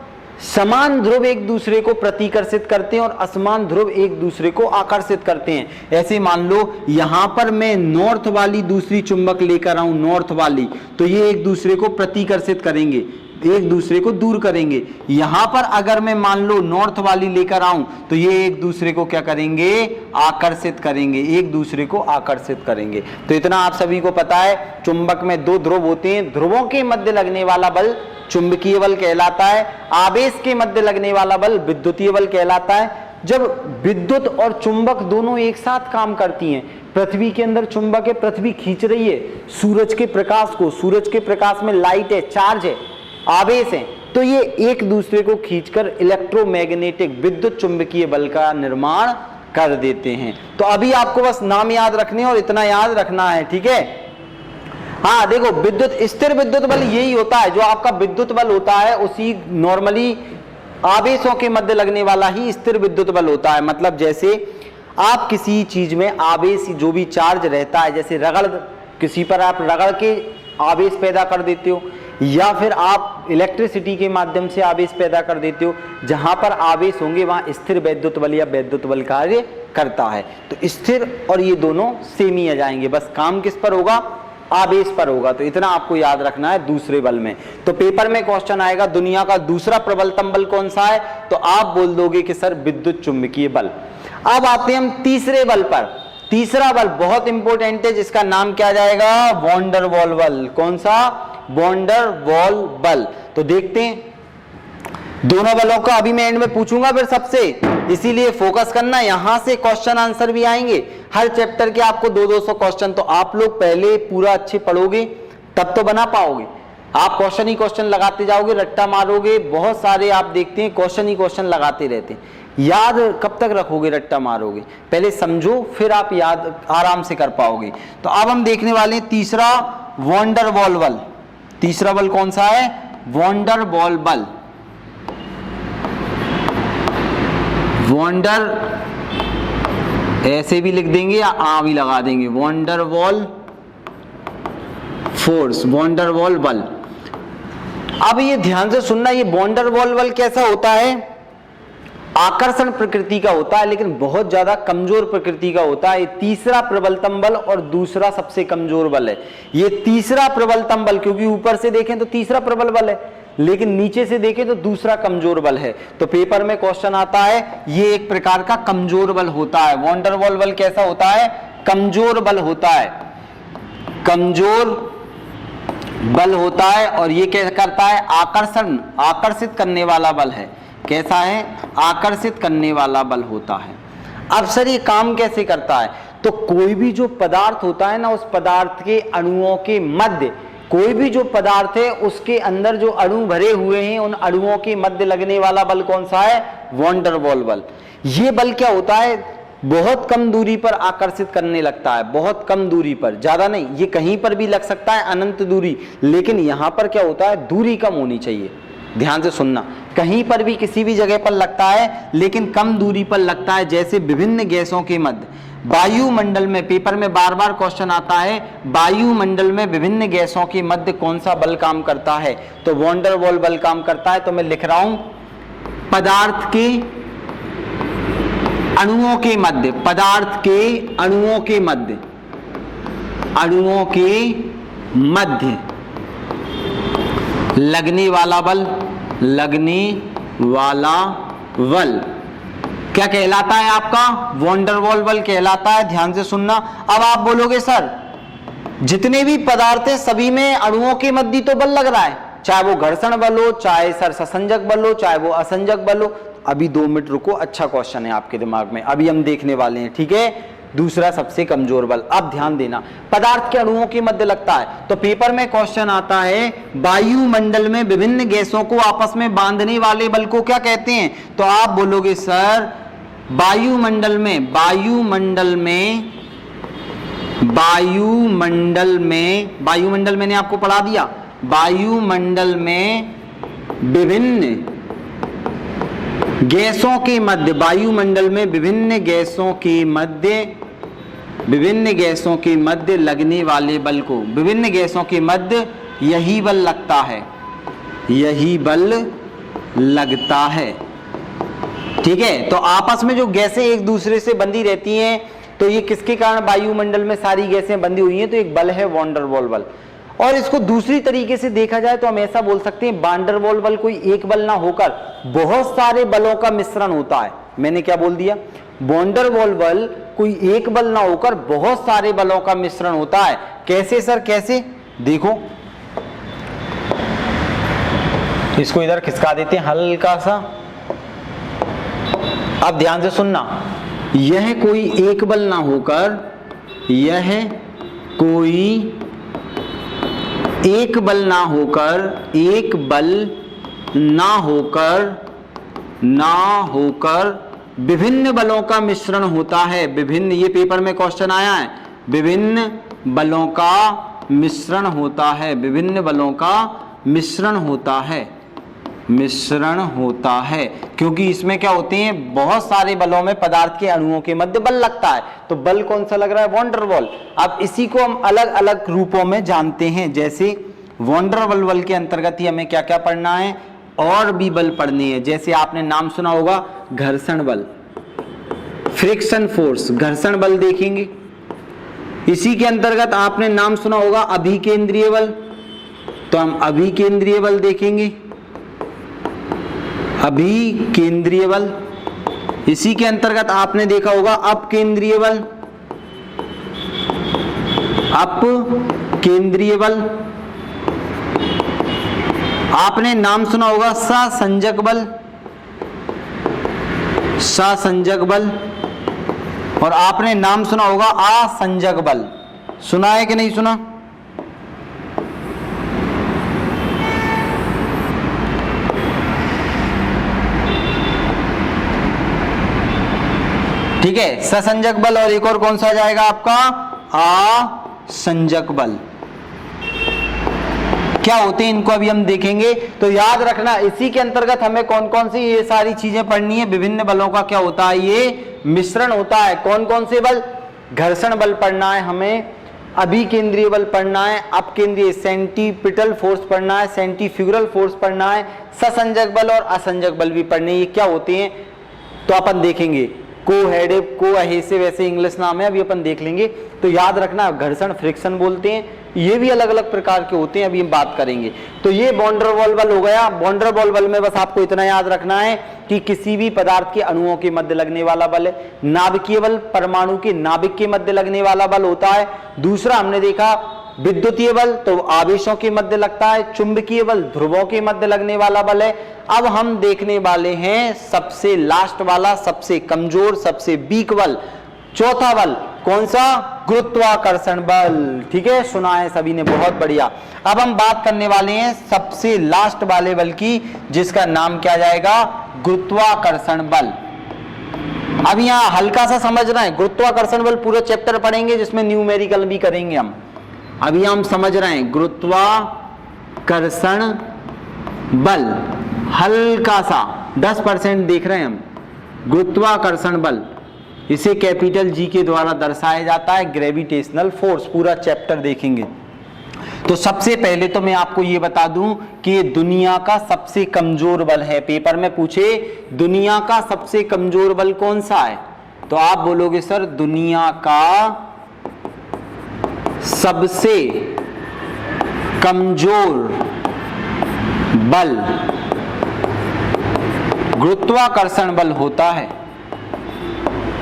A: समान ध्रुव एक दूसरे को प्रतिकर्षित करते हैं और असमान ध्रुव एक दूसरे को आकर्षित करते हैं। ऐसे मान लो यहां पर मैं नॉर्थ वाली दूसरी चुंबक लेकर आऊं, नॉर्थ वाली, तो ये एक दूसरे को प्रतिकर्षित करेंगे, एक दूसरे को दूर करेंगे। यहां पर अगर मैं मान लो नॉर्थ वाली लेकर आऊं तो ये एक दूसरे को क्या करेंगे, आकर्षित करेंगे, एक दूसरे को आकर्षित करेंगे। तो इतना आप सभी को पता है, चुंबक में दो ध्रुव होते हैं, ध्रुवों के मध्य लगने वाला बल चुंबकीय बल कहलाता है, आवेश के मध्य लगने वाला बल विद्युतीय बल कहलाता है। जब विद्युत और चुंबक दोनों एक साथ काम करती हैं, पृथ्वी के अंदर चुंबक है, पृथ्वी खींच रही है सूरज के प्रकाश को, सूरज के प्रकाश में लाइट है, चार्ज है, आवेश है, तो ये एक दूसरे को खींचकर इलेक्ट्रोमैग्नेटिक विद्युत चुंबकीय बल का निर्माण कर देते हैं। तो अभी आपको बस नाम याद रखने और इतना याद रखना है, ठीक है। हाँ देखो, विद्युत स्थिर विद्युत बल यही होता है, जो आपका विद्युत बल होता है उसी नॉर्मली आवेशों के मध्य लगने वाला ही स्थिर विद्युत बल होता है। मतलब जैसे आप किसी चीज में आवेश जो भी चार्ज रहता है, जैसे रगड़, किसी पर आप रगड़ के आवेश पैदा कर देते हो, या फिर आप इलेक्ट्रिसिटी के माध्यम से आवेश पैदा कर देते हो, जहां पर आवेश होंगे वहां स्थिर वैद्युत बल या वैद्युत बल कार्य करता है। तो स्थिर और ये दोनों सेम ही आ जाएंगे, बस काम किस पर होगा, आवेश पर होगा। तो इतना आपको याद रखना है दूसरे बल में। तो पेपर में क्वेश्चन आएगा दुनिया का दूसरा प्रबलतम बल कौन सा है, तो आप बोल दोगे कि सर विद्युत चुंबकीय बल। अब आते हैं हम तीसरे बल पर। तीसरा बल बहुत इंपॉर्टेंट है, जिसका नाम क्या जाएगा, वॉन डर वॉल बल। कौन सा, वॉन डर वॉल बल। तो देखते हैं दोनों बलों का, अभी मैं एंड में पूछूंगा फिर सबसे, इसीलिए फोकस करना, यहां से क्वेश्चन आंसर भी आएंगे हर चैप्टर के, आपको 200 क्वेश्चन। तो आप लोग पहले पूरा अच्छे पढ़ोगे तब तो बना पाओगे। आप क्वेश्चन ही क्वेश्चन लगाते जाओगे, रट्टा मारोगे, बहुत सारे आप देखते हैं क्वेश्चन ही क्वेश्चन लगाते रहते हैं, याद कब तक रखोगे, रट्टा मारोगे। पहले समझो फिर आप याद आराम से कर पाओगे। तो अब हम देखने वाले हैं तीसरा वॉन डर वॉल बल। तीसरा बल कौन सा है, वॉन डर वॉल बल। वॉन डर ऐसे भी लिख देंगे या आ भी लगा देंगे, van der Waals force, van der Waals बल। अब ये ध्यान से सुनना, ये वॉन डर वॉल बल कैसा होता है, आकर्षण प्रकृति का होता है, लेकिन बहुत ज्यादा कमजोर प्रकृति का होता है। तीसरा प्रबलतम बल और दूसरा सबसे कमजोर बल है। ये तीसरा प्रबलतम बल, क्योंकि ऊपर से देखें तो तीसरा प्रबल बल है, लेकिन नीचे से देखें तो दूसरा कमजोर बल है। तो पेपर में क्वेश्चन आता है, ये एक प्रकार का कमजोर बल होता है। वॉन डर वॉल बल कैसा होता है, कमजोर बल होता है, कमजोर बल होता है। और ये क्या करता है, आकर्षण, आकर्षित करने वाला बल है। कैसा है, आकर्षित करने वाला बल होता है। अब सर ये काम कैसे करता है, तो कोई भी जो पदार्थ होता है ना, उस पदार्थ के अणुओं के मध्य, कोई भी जो पदार्थ है उसके अंदर जो अणु भरे हुए हैं, उन अणुओं के मध्य लगने वाला बल कौन सा है, वॉन डर वॉल बल। ये बल क्या होता है, बहुत कम दूरी पर आकर्षित करने लगता है, बहुत कम दूरी पर, ज्यादा नहीं। ये कहीं पर भी लग सकता है, अनंत दूरी, लेकिन यहां पर क्या होता है, दूरी कम होनी चाहिए। ध्यान से सुनना, कहीं पर भी किसी भी जगह पर लगता है, लेकिन कम दूरी पर लगता है। जैसे विभिन्न गैसों के मध्य, वायुमंडल में, पेपर में बार बार क्वेश्चन आता है, वायुमंडल में विभिन्न गैसों के मध्य कौन सा बल काम करता है, तो वॉन डर वॉल बल काम करता है। तो मैं लिख रहा हूं, पदार्थ के अणुओं के मध्य, पदार्थ के अणुओं के मध्य, अणुओं के मध्य लगने वाला बल, लगने वाला बल क्या कहलाता है, आपका वॉन डर वॉल बल कहलाता है। ध्यान से सुनना। अब आप बोलोगे सर जितने भी पदार्थ हैं सभी में अणुओं के मध्य तो बल लग रहा है, चाहे वो घर्षण बल हो, चाहे सर ससंजक बल हो, चाहे वो असंजक बल हो। अभी 2 मिनट रुको, अच्छा क्वेश्चन है आपके दिमाग में, अभी हम देखने वाले हैं, ठीक है। दूसरा सबसे कमजोर बल, अब ध्यान देना, पदार्थ के अणुओं के मध्य लगता है। तो पेपर में क्वेश्चन आता है, वायुमंडल में विभिन्न गैसों को आपस में बांधने वाले बल को क्या कहते हैं, तो आप बोलोगे सर वायुमंडल में, वायुमंडल में वायुमंडल में मैंने आपको पढ़ा दिया, वायुमंडल में विभिन्न गैसों के मध्य, वायुमंडल में विभिन्न गैसों के मध्य लगने वाले बल को, विभिन्न गैसों के मध्य यही बल लगता है, यही बल लगता है। ठीक है, तो आपस में जो गैसें एक दूसरे से बंधी रहती हैं, तो ये किसके कारण वायुमंडल में सारी गैसें बंधी हुई हैं, तो एक बल है वॉन डेर वाल बल। और इसको दूसरी तरीके से देखा जाए तो हम ऐसा बोल सकते हैं, वॉन डेर वाल बल कोई एक बल ना होकर बहुत सारे बलों का मिश्रण होता है। मैंने क्या बोल दिया, वॉन डेर वाल बल कोई एक बल ना होकर बहुत सारे बलों का मिश्रण होता है। कैसे सर, कैसे? देखो, इसको इधर खिसका देते हैं हल्का सा। अब ध्यान से सुनना, यह कोई एक बल ना होकर, यह कोई एक बल ना होकर, एक बल ना होकर विभिन्न बलों का मिश्रण होता है। विभिन्न, ये पेपर में क्वेश्चन आया है, विभिन्न बलों का मिश्रण होता है, विभिन्न बलों का मिश्रण होता है, क्योंकि इसमें क्या होते हैं, बहुत सारे बलों में पदार्थ के अणुओं के मध्य बल लगता है। तो बल कौन सा लग रहा है, वॉन डेर वाल। अब इसी को हम अलग अलग रूपों में जानते हैं, जैसे वॉन डेर वाल बल के अंतर्गत ही हमें क्या क्या पढ़ना है, और भी बल पढ़ने हैं। जैसे आपने नाम सुना होगा घर्षण बल, फ्रिक्शन फोर्स, घर्षण बल देखेंगे। इसी के अंतर्गत आपने नाम सुना होगा अभिकेंद्रीय बल, तो हम अभिकेंद्रीय बल देखेंगे, अभिकेंद्रीय बल। इसी के अंतर्गत आपने देखा होगा अपकेंद्रीय बल, अपकेंद्रीय बल। आपने नाम सुना होगा ससंजक बल, ससंजक बल। और आपने नाम सुना होगा असंजक बल। सुना है कि नहीं सुना? ठीक है, ससंजक बल, और एक और कौन सा जाएगा आपका, असंजक बल। क्या होते हैं इनको अभी हम देखेंगे। तो याद रखना, इसी के अंतर्गत हमें कौन कौन सी ये सारी चीजें पढ़नी है। विभिन्न बलों का क्या होता है, ये मिश्रण होता है। कौन कौन से बल, घर्षण बल पढ़ना है हमें, अभिकेंद्रीय बल पढ़ना है, अपकेंद्रीय सेंटीपिटल फोर्स पढ़ना है, सेंटीफ्यूगल फोर्स पढ़ना है, ससंजक बल और असंजक बल भी पढ़ने। ये क्या होते हैं तो अपन देखेंगे। कोहेडिव, कोएहेसिव ऐसे इंग्लिश नाम है, अभी अपन देख लेंगे। तो याद रखना, घर्षण फ्रिक्शन बोलते हैं, ये भी अलग अलग प्रकार के होते हैं, अभी हम बात करेंगे। तो ये वॉन डेर वाल बल हो गया। वॉन डेर वाल बल में बस आपको इतना याद रखना है कि किसी भी पदार्थ के अणुओं के मध्य लगने वाला बल है। नाभिकीय बल, परमाणु के नाभिक के मध्य लगने वाला बल होता है। दूसरा हमने देखा विद्युतीय बल, तो आवेशों के मध्य लगता है। चुंबकीय बल, ध्रुवों के मध्य लगने वाला बल है। अब हम देखने वाले हैं सबसे लास्ट वाला, सबसे कमजोर, सबसे वीक बल, चौथा बल। कौन सा, गुरुत्वाकर्षण बल। ठीक है, सुना है सभी ने, बहुत बढ़िया। अब हम बात करने वाले हैं सबसे लास्ट वाले बल की, जिसका नाम क्या जाएगा, गुरुत्वाकर्षण बल। अब यहां हल्का सा समझ रहे हैं, गुरुत्वाकर्षण बल पूरा चैप्टर पढ़ेंगे, जिसमें न्यूमेरिकल भी करेंगे हम। अभी हम समझ रहे हैं गुरुत्वाकर्षण बल, हल्का सा 10% देख रहे हैं हम। गुरुत्वाकर्षण बल, इसे कैपिटल जी के द्वारा दर्शाया जाता है, ग्रेविटेशनल फोर्स। पूरा चैप्टर देखेंगे। तो सबसे पहले तो मैं आपको ये बता दूं कि ये दुनिया का सबसे कमजोर बल है। पेपर में पूछे दुनिया का सबसे कमजोर बल कौन सा है, तो आप बोलोगे सर दुनिया का सबसे कमजोर बल गुरुत्वाकर्षण बल होता है।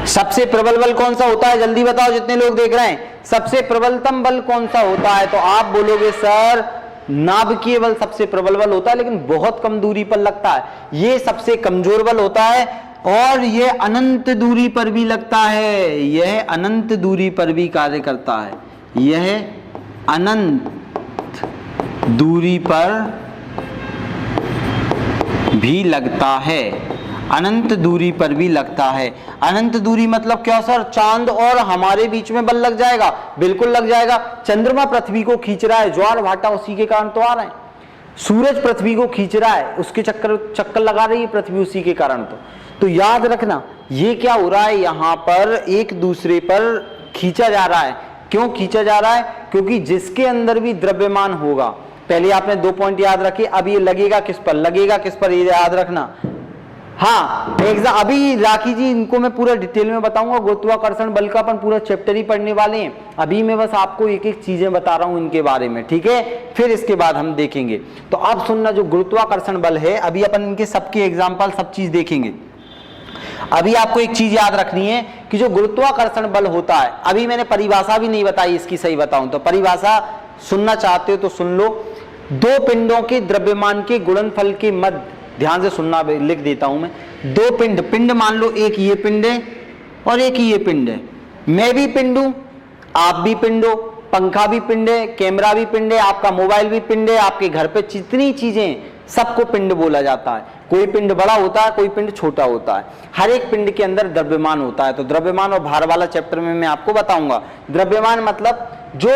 A: सबसे प्रबल बल कौन सा होता है, जल्दी बताओ जितने लोग देख रहे हैं। सबसे प्रबलतम बल कौन सा होता है, तो आप बोलोगे सर नाभिकीय बल सबसे प्रबल बल होता है, लेकिन बहुत कम दूरी पर लगता है। ये सबसे कमजोर बल होता है और यह अनंत दूरी पर भी लगता है। यह अनंत दूरी पर भी कार्य करता है। यह अनंत दूरी पर भी लगता है। अनंत दूरी पर भी लगता है। अनंत दूरी मतलब क्या सर? चांद और हमारे बीच में बल लग जाएगा? बिल्कुल लग जाएगा। चंद्रमा पृथ्वी को खींच रहा है, ज्वार भाटा उसी के कारण तो आ रहा है। सूरज पृथ्वी को खींच रहा है, उसके चक्कर लगा रही है पृथ्वी उसी के कारण। तो याद रखना ये क्या हो रहा है, यहाँ पर एक दूसरे पर खींचा जा रहा है। क्यों खींचा जा रहा है? क्योंकि जिसके अंदर भी द्रव्यमान होगा, पहले आपने 2 पॉइंट याद रखे, अब ये लगेगा किस पर? लगेगा किस पर? ये याद रखना। हाँ अभी राखी जी इनको मैं पूरा डिटेल में बताऊंगा, गुरुत्वाकर्षण बल का अपन पूरा चैप्टर ही पढ़ने वाले हैं। अभी मैं बस आपको एक एक चीजें बता रहा हूं इनके बारे में, ठीक है? फिर इसके बाद हम देखेंगे। तो अब सुनना, जो गुरुत्वाकर्षण बल है, अभी अपन इनके सबके एग्जाम्पल सब चीज देखेंगे। अभी आपको एक चीज याद रखनी है कि जो गुरुत्वाकर्षण बल होता है, अभी मैंने परिभाषा भी नहीं बताई इसकी, सही बताऊं तो परिभाषा सुनना चाहते हो तो सुन लो। दो पिंडों के द्रव्यमान के गुणनफल के मध्य, ध्यान से सुनना, लिख देता हूं मैं। दो पिंड मान लो, एक ये पिंड है और एक ये पिंड है। मैं भी पिंड हूं, आप भी पिंड हो, पंखा भी पिंड है, कैमरा भी पिंड है, आपका मोबाइल भी पिंड है, आपके घर पे जितनी चीजें सबको पिंड बोला जाता है। कोई पिंड बड़ा होता है, कोई पिंड छोटा होता है। हर एक पिंड के अंदर द्रव्यमान होता है। तो द्रव्यमान और भार वाला चैप्टर में मैं आपको बताऊंगा। द्रव्यमान मतलब जो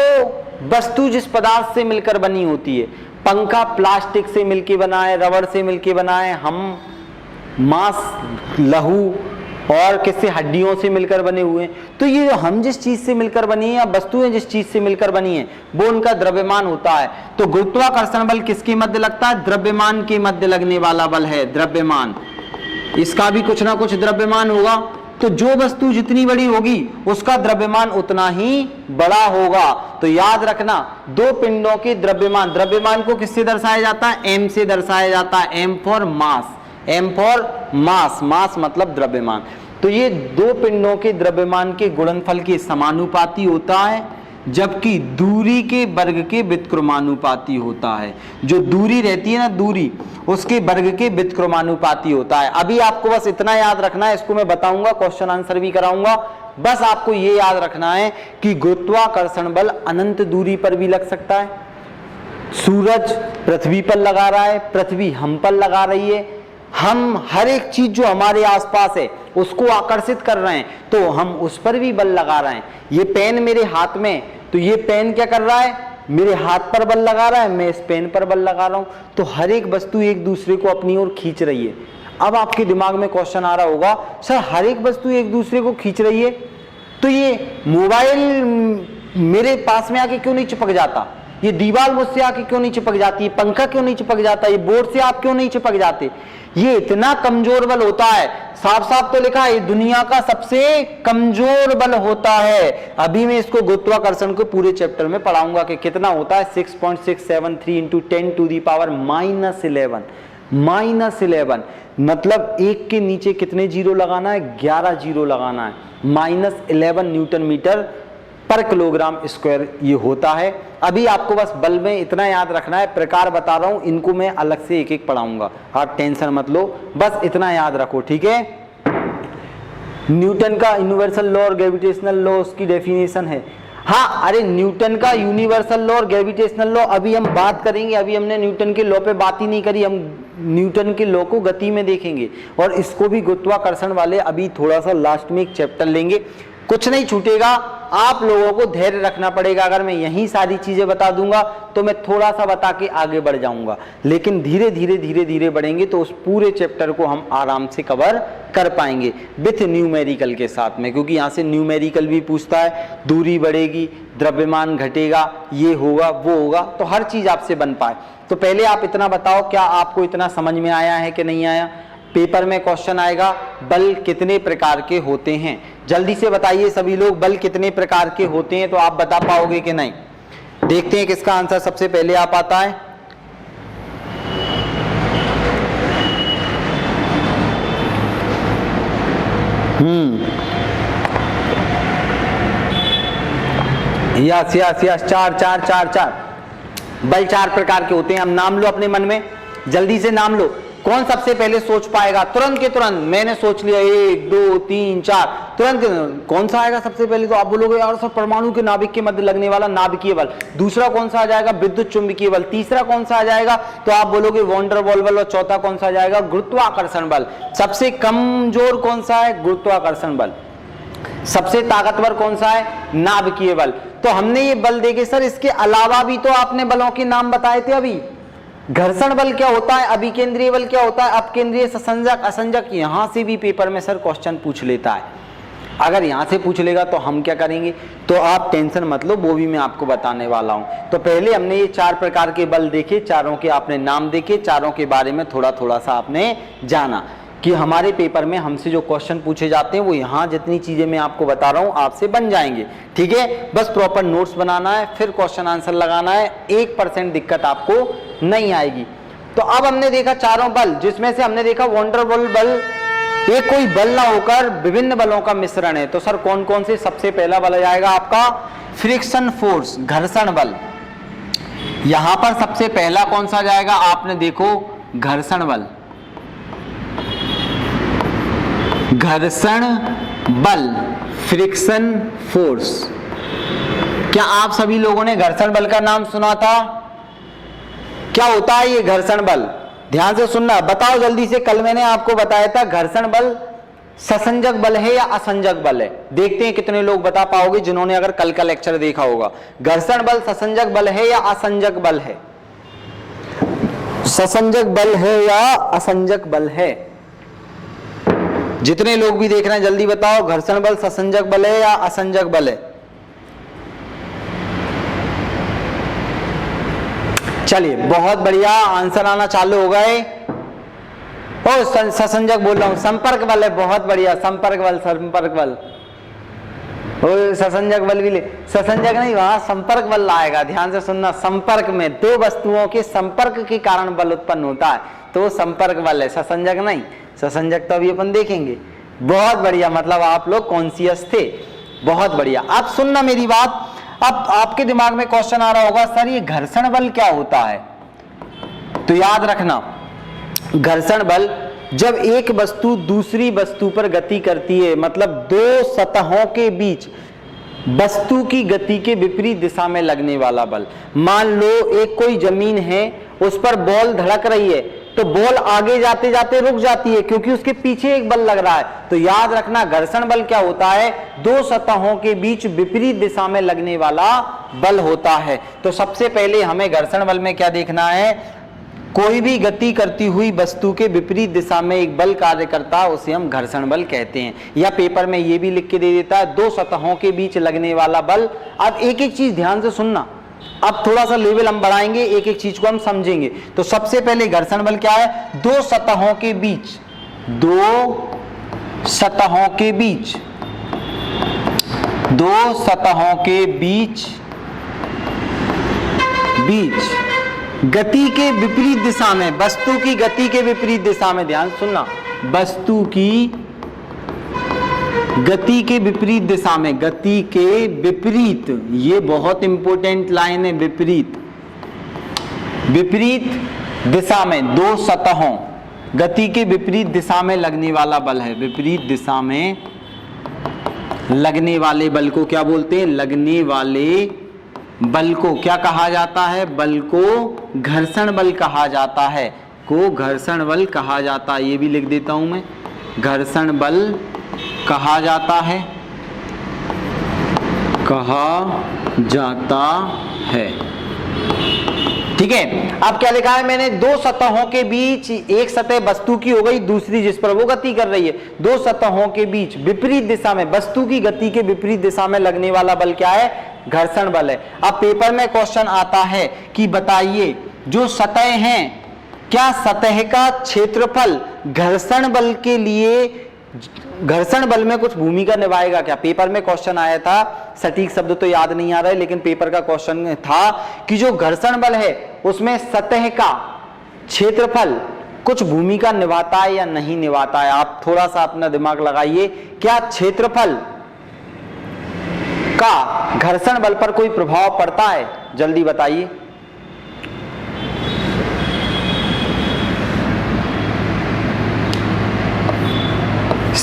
A: वस्तु जिस पदार्थ से मिलकर बनी होती है। पंखा प्लास्टिक से मिलकर बना है, रबड़ से मिलकर बना है, हम मांस, लहू और किससे? हड्डियों से मिलकर बने हुए हैं। तो ये हम जिस चीज से मिलकर बनी है या वस्तुएं जिस चीज से मिलकर बनी है वो उनका द्रव्यमान होता है। तो गुरुत्वाकर्षण बल किसके मध्य लगता है? द्रव्यमान के मध्य लगने वाला बल है द्रव्यमान। इसका भी कुछ ना कुछ द्रव्यमान होगा। तो जो वस्तु जितनी बड़ी होगी उसका द्रव्यमान उतना ही बड़ा होगा। तो याद रखना, दो पिंडों के द्रव्यमान, द्रव्यमान को किससे दर्शाया जाता है? एम से दर्शाया जाता है। M for mass, M for mass, mass मतलब द्रव्यमान। तो ये दो पिंडों के द्रव्यमान के गुणनफल के समानुपाती होता है, जबकि दूरी के वर्ग के व्युत्क्रमानुपाती होता है। जो दूरी रहती है ना, दूरी, उसके वर्ग के व्युत्क्रमानुपाती होता है। अभी आपको बस इतना याद रखना है, इसको मैं बताऊंगा, क्वेश्चन आंसर भी कराऊंगा। बस आपको ये याद रखना है कि गुरुत्वाकर्षण बल अनंत दूरी पर भी लग सकता है। सूरज पृथ्वी पर लगा रहा है, पृथ्वी हम पर लगा रही है, हम हर एक चीज जो हमारे आसपास है उसको आकर्षित कर रहे हैं, तो हम उस पर भी बल लगा रहे हैं। ये पेन मेरे हाथ में, तो ये पेन क्या कर रहा है? मेरे हाथ पर बल लगा रहा है, मैं इस पेन पर बल लगा रहा हूं। तो हर एक वस्तु एक दूसरे को अपनी ओर खींच रही है। अब आपके दिमाग में क्वेश्चन आ रहा होगा, सर हर एक वस्तु एक दूसरे को खींच रही है, तो ये मोबाइल मेरे पास में आके क्यों नहीं चिपक जाता? ये दीवार मुझसे आके क्यों नहीं चिपक जाती है? पंखा क्यों नहीं चिपक जाता? ये बोर्ड से आप क्यों नहीं चिपक जाते? ये इतना कमजोर बल होता है। साफ साफ तो लिखा है दुनिया का सबसे कमजोर बल होता है। अभी मैं इसको गुरुत्वाकर्षण को पूरे चैप्टर में पढ़ाऊंगा कि कितना होता है। 6.673 इंटू 10 टू दी पावर -11 मतलब एक के नीचे कितने जीरो लगाना है? 11 जीरो लगाना है। -11 न्यूटन मीटर पर किलोग्राम स्क्वायर ये होता है। अभी आपको बस बल में इतना याद रखना है, प्रकार बता रहा हूं, इनको मैं अलग से एक एक पढ़ाऊंगा, आप टेंशन मत लो, बस इतना याद रखो, ठीक है? न्यूटन का यूनिवर्सल लॉ और ग्रेविटेशनल लॉ उसकी डेफिनेशन है। हाँ, अरे न्यूटन का यूनिवर्सल लॉ और ग्रेविटेशनल लॉ अभी हम बात करेंगे। अभी हमने न्यूटन के लॉ पे बात ही नहीं करी, हम न्यूटन के लॉ को गति में देखेंगे और इसको भी गुरुत्वाकर्षण वाले अभी थोड़ा सा लास्ट में एक चैप्टर लेंगे। कुछ नहीं छूटेगा, आप लोगों को धैर्य रखना पड़ेगा। अगर मैं यही सारी चीजें बता दूंगा तो मैं थोड़ा सा बता के आगे बढ़ जाऊंगा, लेकिन धीरे धीरे बढ़ेंगे तो उस पूरे चैप्टर को हम आराम से कवर कर पाएंगे विथ न्यूमेरिकल के साथ में, क्योंकि यहाँ से न्यूमेरिकल भी पूछता है। दूरी बढ़ेगी, द्रव्यमान घटेगा, ये होगा वो होगा, तो हर चीज आपसे बन पाए। तो पहले आप इतना बताओ, क्या आपको इतना समझ में आया है कि नहीं आया? पेपर में क्वेश्चन आएगा, बल कितने प्रकार के होते हैं? जल्दी से बताइए सभी लोग, बल कितने प्रकार के होते हैं? तो आप बता पाओगे कि नहीं? देखते हैं किसका आंसर सबसे पहले आ पाता है। यस यस यस, चार बल 4 प्रकार के होते हैं। हम नाम लो अपने मन में, जल्दी से नाम लो। कौन सबसे पहले सोच पाएगा? तुरंत के तुरंत मैंने सोच लिया 1 2 3 4, तुरंत कौन सा आएगा सबसे पहले? तो आप बोलोगे यार सर परमाणु के नाभिक के मध्य लगने वाला नाभिकीय बल। दूसरा कौन सा आ जाएगा? विद्युत चुंबकीय बल। तीसरा कौन सा आ जाएगा? तो आप बोलोगे वॉन डर वाल बल। और चौथा कौन सा आ जाएगा? गुरुत्वाकर्षण बल। सबसे कमजोर कौन सा है? गुरुत्वाकर्षण बल। सबसे ताकतवर कौन सा है? नाभिकीय बल। तो हमने ये बल देखे। सर इसके अलावा भी तो आपने बलों के नाम बताए थे अभी। घर्षण बल क्या होता है? अभिकेंद्रीय बल क्या होता है? अपकेंद्रीय, ससंजक, असंजक। यहां से भी पेपर में सर क्वेश्चन पूछ लेता है। अगर यहां से पूछ लेगा तो हम क्या करेंगे? तो आप टेंशन मत लो, वो भी मैं आपको बताने वाला हूं। तो पहले हमने ये 4 प्रकार के बल देखे, चारों के आपने नाम देखे, चारों के बारे में थोड़ा थोड़ा सा आपने जाना कि हमारे पेपर में हमसे जो क्वेश्चन पूछे जाते हैं वो यहाँ जितनी चीजें मैं आपको बता रहा हूँ आपसे बन जाएंगे। ठीक है, बस प्रॉपर नोट्स बनाना है, फिर क्वेश्चन आंसर लगाना है। 1% दिक्कत आपको नहीं आएगी। तो अब हमने देखा चारों बल, जिसमें से हमने देखा वॉन डर वाल बल एक कोई बल ना होकर विभिन्न बलों का मिश्रण है। तो सर कौन कौन से? सबसे पहला बल जाएगा आपका फ्रिक्शन फोर्स, घर्षण बल। यहां पर सबसे पहला कौन सा जाएगा? आपने देखो घर्षण बल। घर्षण बल, फ्रिक्शन फोर्स। क्या आप सभी लोगों ने घर्षण बल का नाम सुना था? क्या होता है ये घर्षण बल? ध्यान से सुनना, बताओ जल्दी से। कल मैंने आपको बताया था घर्षण बल ससंजक बल है या असंजक बल है। देखते हैं कितने लोग बता पाओगे जिन्होंने अगर कल का लेक्चर देखा होगा। घर्षण बल ससंजक बल है या असंजक बल है? ससंजक बल है या असंजक बल है? जितने लोग भी देख रहे हैं जल्दी बताओ, घर्षण बल ससंजक बल है या असंजक बल है? चलिए बहुत बढ़िया, आंसर आना चालू हो गए। ओ ससंजक बोल रहा हूं, संपर्क बल है। बहुत बढ़िया, संपर्क बल, संपर्क बल। ओ ससंजक बल भी ले, ससंजक नहीं, वहां संपर्क बल आएगा। ध्यान से सुनना, संपर्क में दो वस्तुओं के संपर्क के कारण बल उत्पन्न होता है, तो संपर्क बल है, ससंजक नहीं। ससंजक तो अभी अपन देखेंगे। बहुत बढ़िया, मतलब आप लोग कॉन्शियस थे। बहुत बढ़िया। अब सुनना मेरी बात। अब आपके दिमाग में क्वेश्चन आ रहा होगा सर ये घर्षण बल क्या होता है? तो याद रखना, घर्षण बल जब एक वस्तु दूसरी वस्तु पर गति करती है, मतलब दो सतहों के बीच वस्तु की गति के विपरीत दिशा में लगने वाला बल। मान लो एक कोई जमीन है, उस पर बॉल धड़क रही है, तो बॉल आगे जाते जाते रुक जाती है क्योंकि उसके पीछे एक बल लग रहा है। तो याद रखना घर्षण बल क्या होता है? दो सतहों के बीच विपरीत दिशा में लगने वाला बल होता है। तो सबसे पहले हमें घर्षण बल में क्या देखना है? कोई भी गति करती हुई वस्तु के विपरीत दिशा में एक बल कार्य करता है, उसे हम घर्षण बल कहते हैं। या पेपर में ये भी लिख के दे देता है, दो सतहों के बीच लगने वाला बल। अब एक एक चीज ध्यान से सुनना, अब थोड़ा सा लेवल हम बढ़ाएंगे, एक एक चीज को हम समझेंगे। तो सबसे पहले घर्षण बल क्या है? दो सतहों के बीच, दो सतहों के बीच, दो सतहों के बीच गति के विपरीत दिशा में, वस्तु की गति के विपरीत दिशा में, ध्यान सुनना, वस्तु की गति के विपरीत दिशा में, गति के विपरीत, ये बहुत इंपॉर्टेंट लाइन है, विपरीत, विपरीत दिशा में दो सतहों, गति के विपरीत दिशा में लगने वाला बल है। विपरीत दिशा में लगने वाले बल को क्या बोलते हैं? लगने वाले बल को क्या कहा जाता है? बल को घर्षण बल कहा जाता है, को घर्षण बल कहा जाता है। ये भी लिख देता हूं मैं, घर्षण बल कहा जाता है, कहा जाता है। ठीक है, अब क्या लिखा है मैंने? दो सतहों के बीच, एक सतह वस्तु की हो गई, दूसरी जिस पर वो गति कर रही है, दो सतहों के बीच विपरीत दिशा में, वस्तु की गति के विपरीत दिशा में लगने वाला बल क्या है? घर्षण बल है। अब पेपर में क्वेश्चन आता है कि बताइए जो सतह हैं, क्या सतह का क्षेत्रफल घर्षण बल के लिए, घर्षण बल में कुछ भूमिका निभाएगा क्या? पेपर में क्वेश्चन आया था, सटीक शब्द तो याद नहीं आ रहा है, लेकिन पेपर का क्वेश्चन था कि जो घर्षण बल है उसमें सतह का क्षेत्रफल कुछ भूमिका निभाता है या नहीं निभाता है। आप थोड़ा सा अपना दिमाग लगाइए, क्या क्षेत्रफल का घर्षण बल पर कोई प्रभाव पड़ता है? जल्दी बताइए।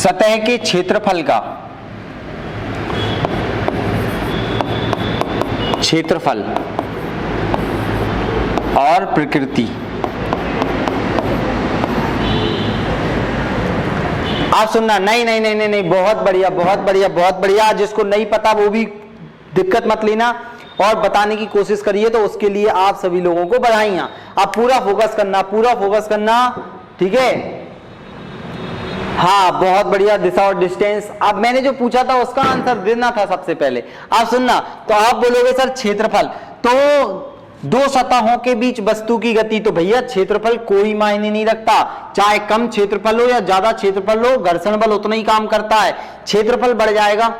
A: सतह के क्षेत्रफल का क्षेत्रफल और प्रकृति। आप सुनना, नहीं नहीं नहीं नहीं नहीं, बहुत बढ़िया बहुत बढ़िया बहुत बढ़िया। जिसको नहीं पता वो भी दिक्कत मत लेना और बताने की कोशिश करिए, तो उसके लिए आप सभी लोगों को बधाइयां। आप पूरा फोकस करना, पूरा फोकस करना, ठीक है। हाँ बहुत बढ़िया, दिशा और डिस्टेंस। अब मैंने जो पूछा था उसका आंसर देना था सबसे पहले। आप सुनना, तो आप बोलोगे सर क्षेत्रफल, तो दो सतहों के बीच वस्तु की गति, तो भैया क्षेत्रफल कोई मायने नहीं रखता, चाहे कम क्षेत्रफल हो या ज्यादा क्षेत्रफल हो, घर्षण बल उतना ही काम करता है। क्षेत्रफल बढ़ जाएगा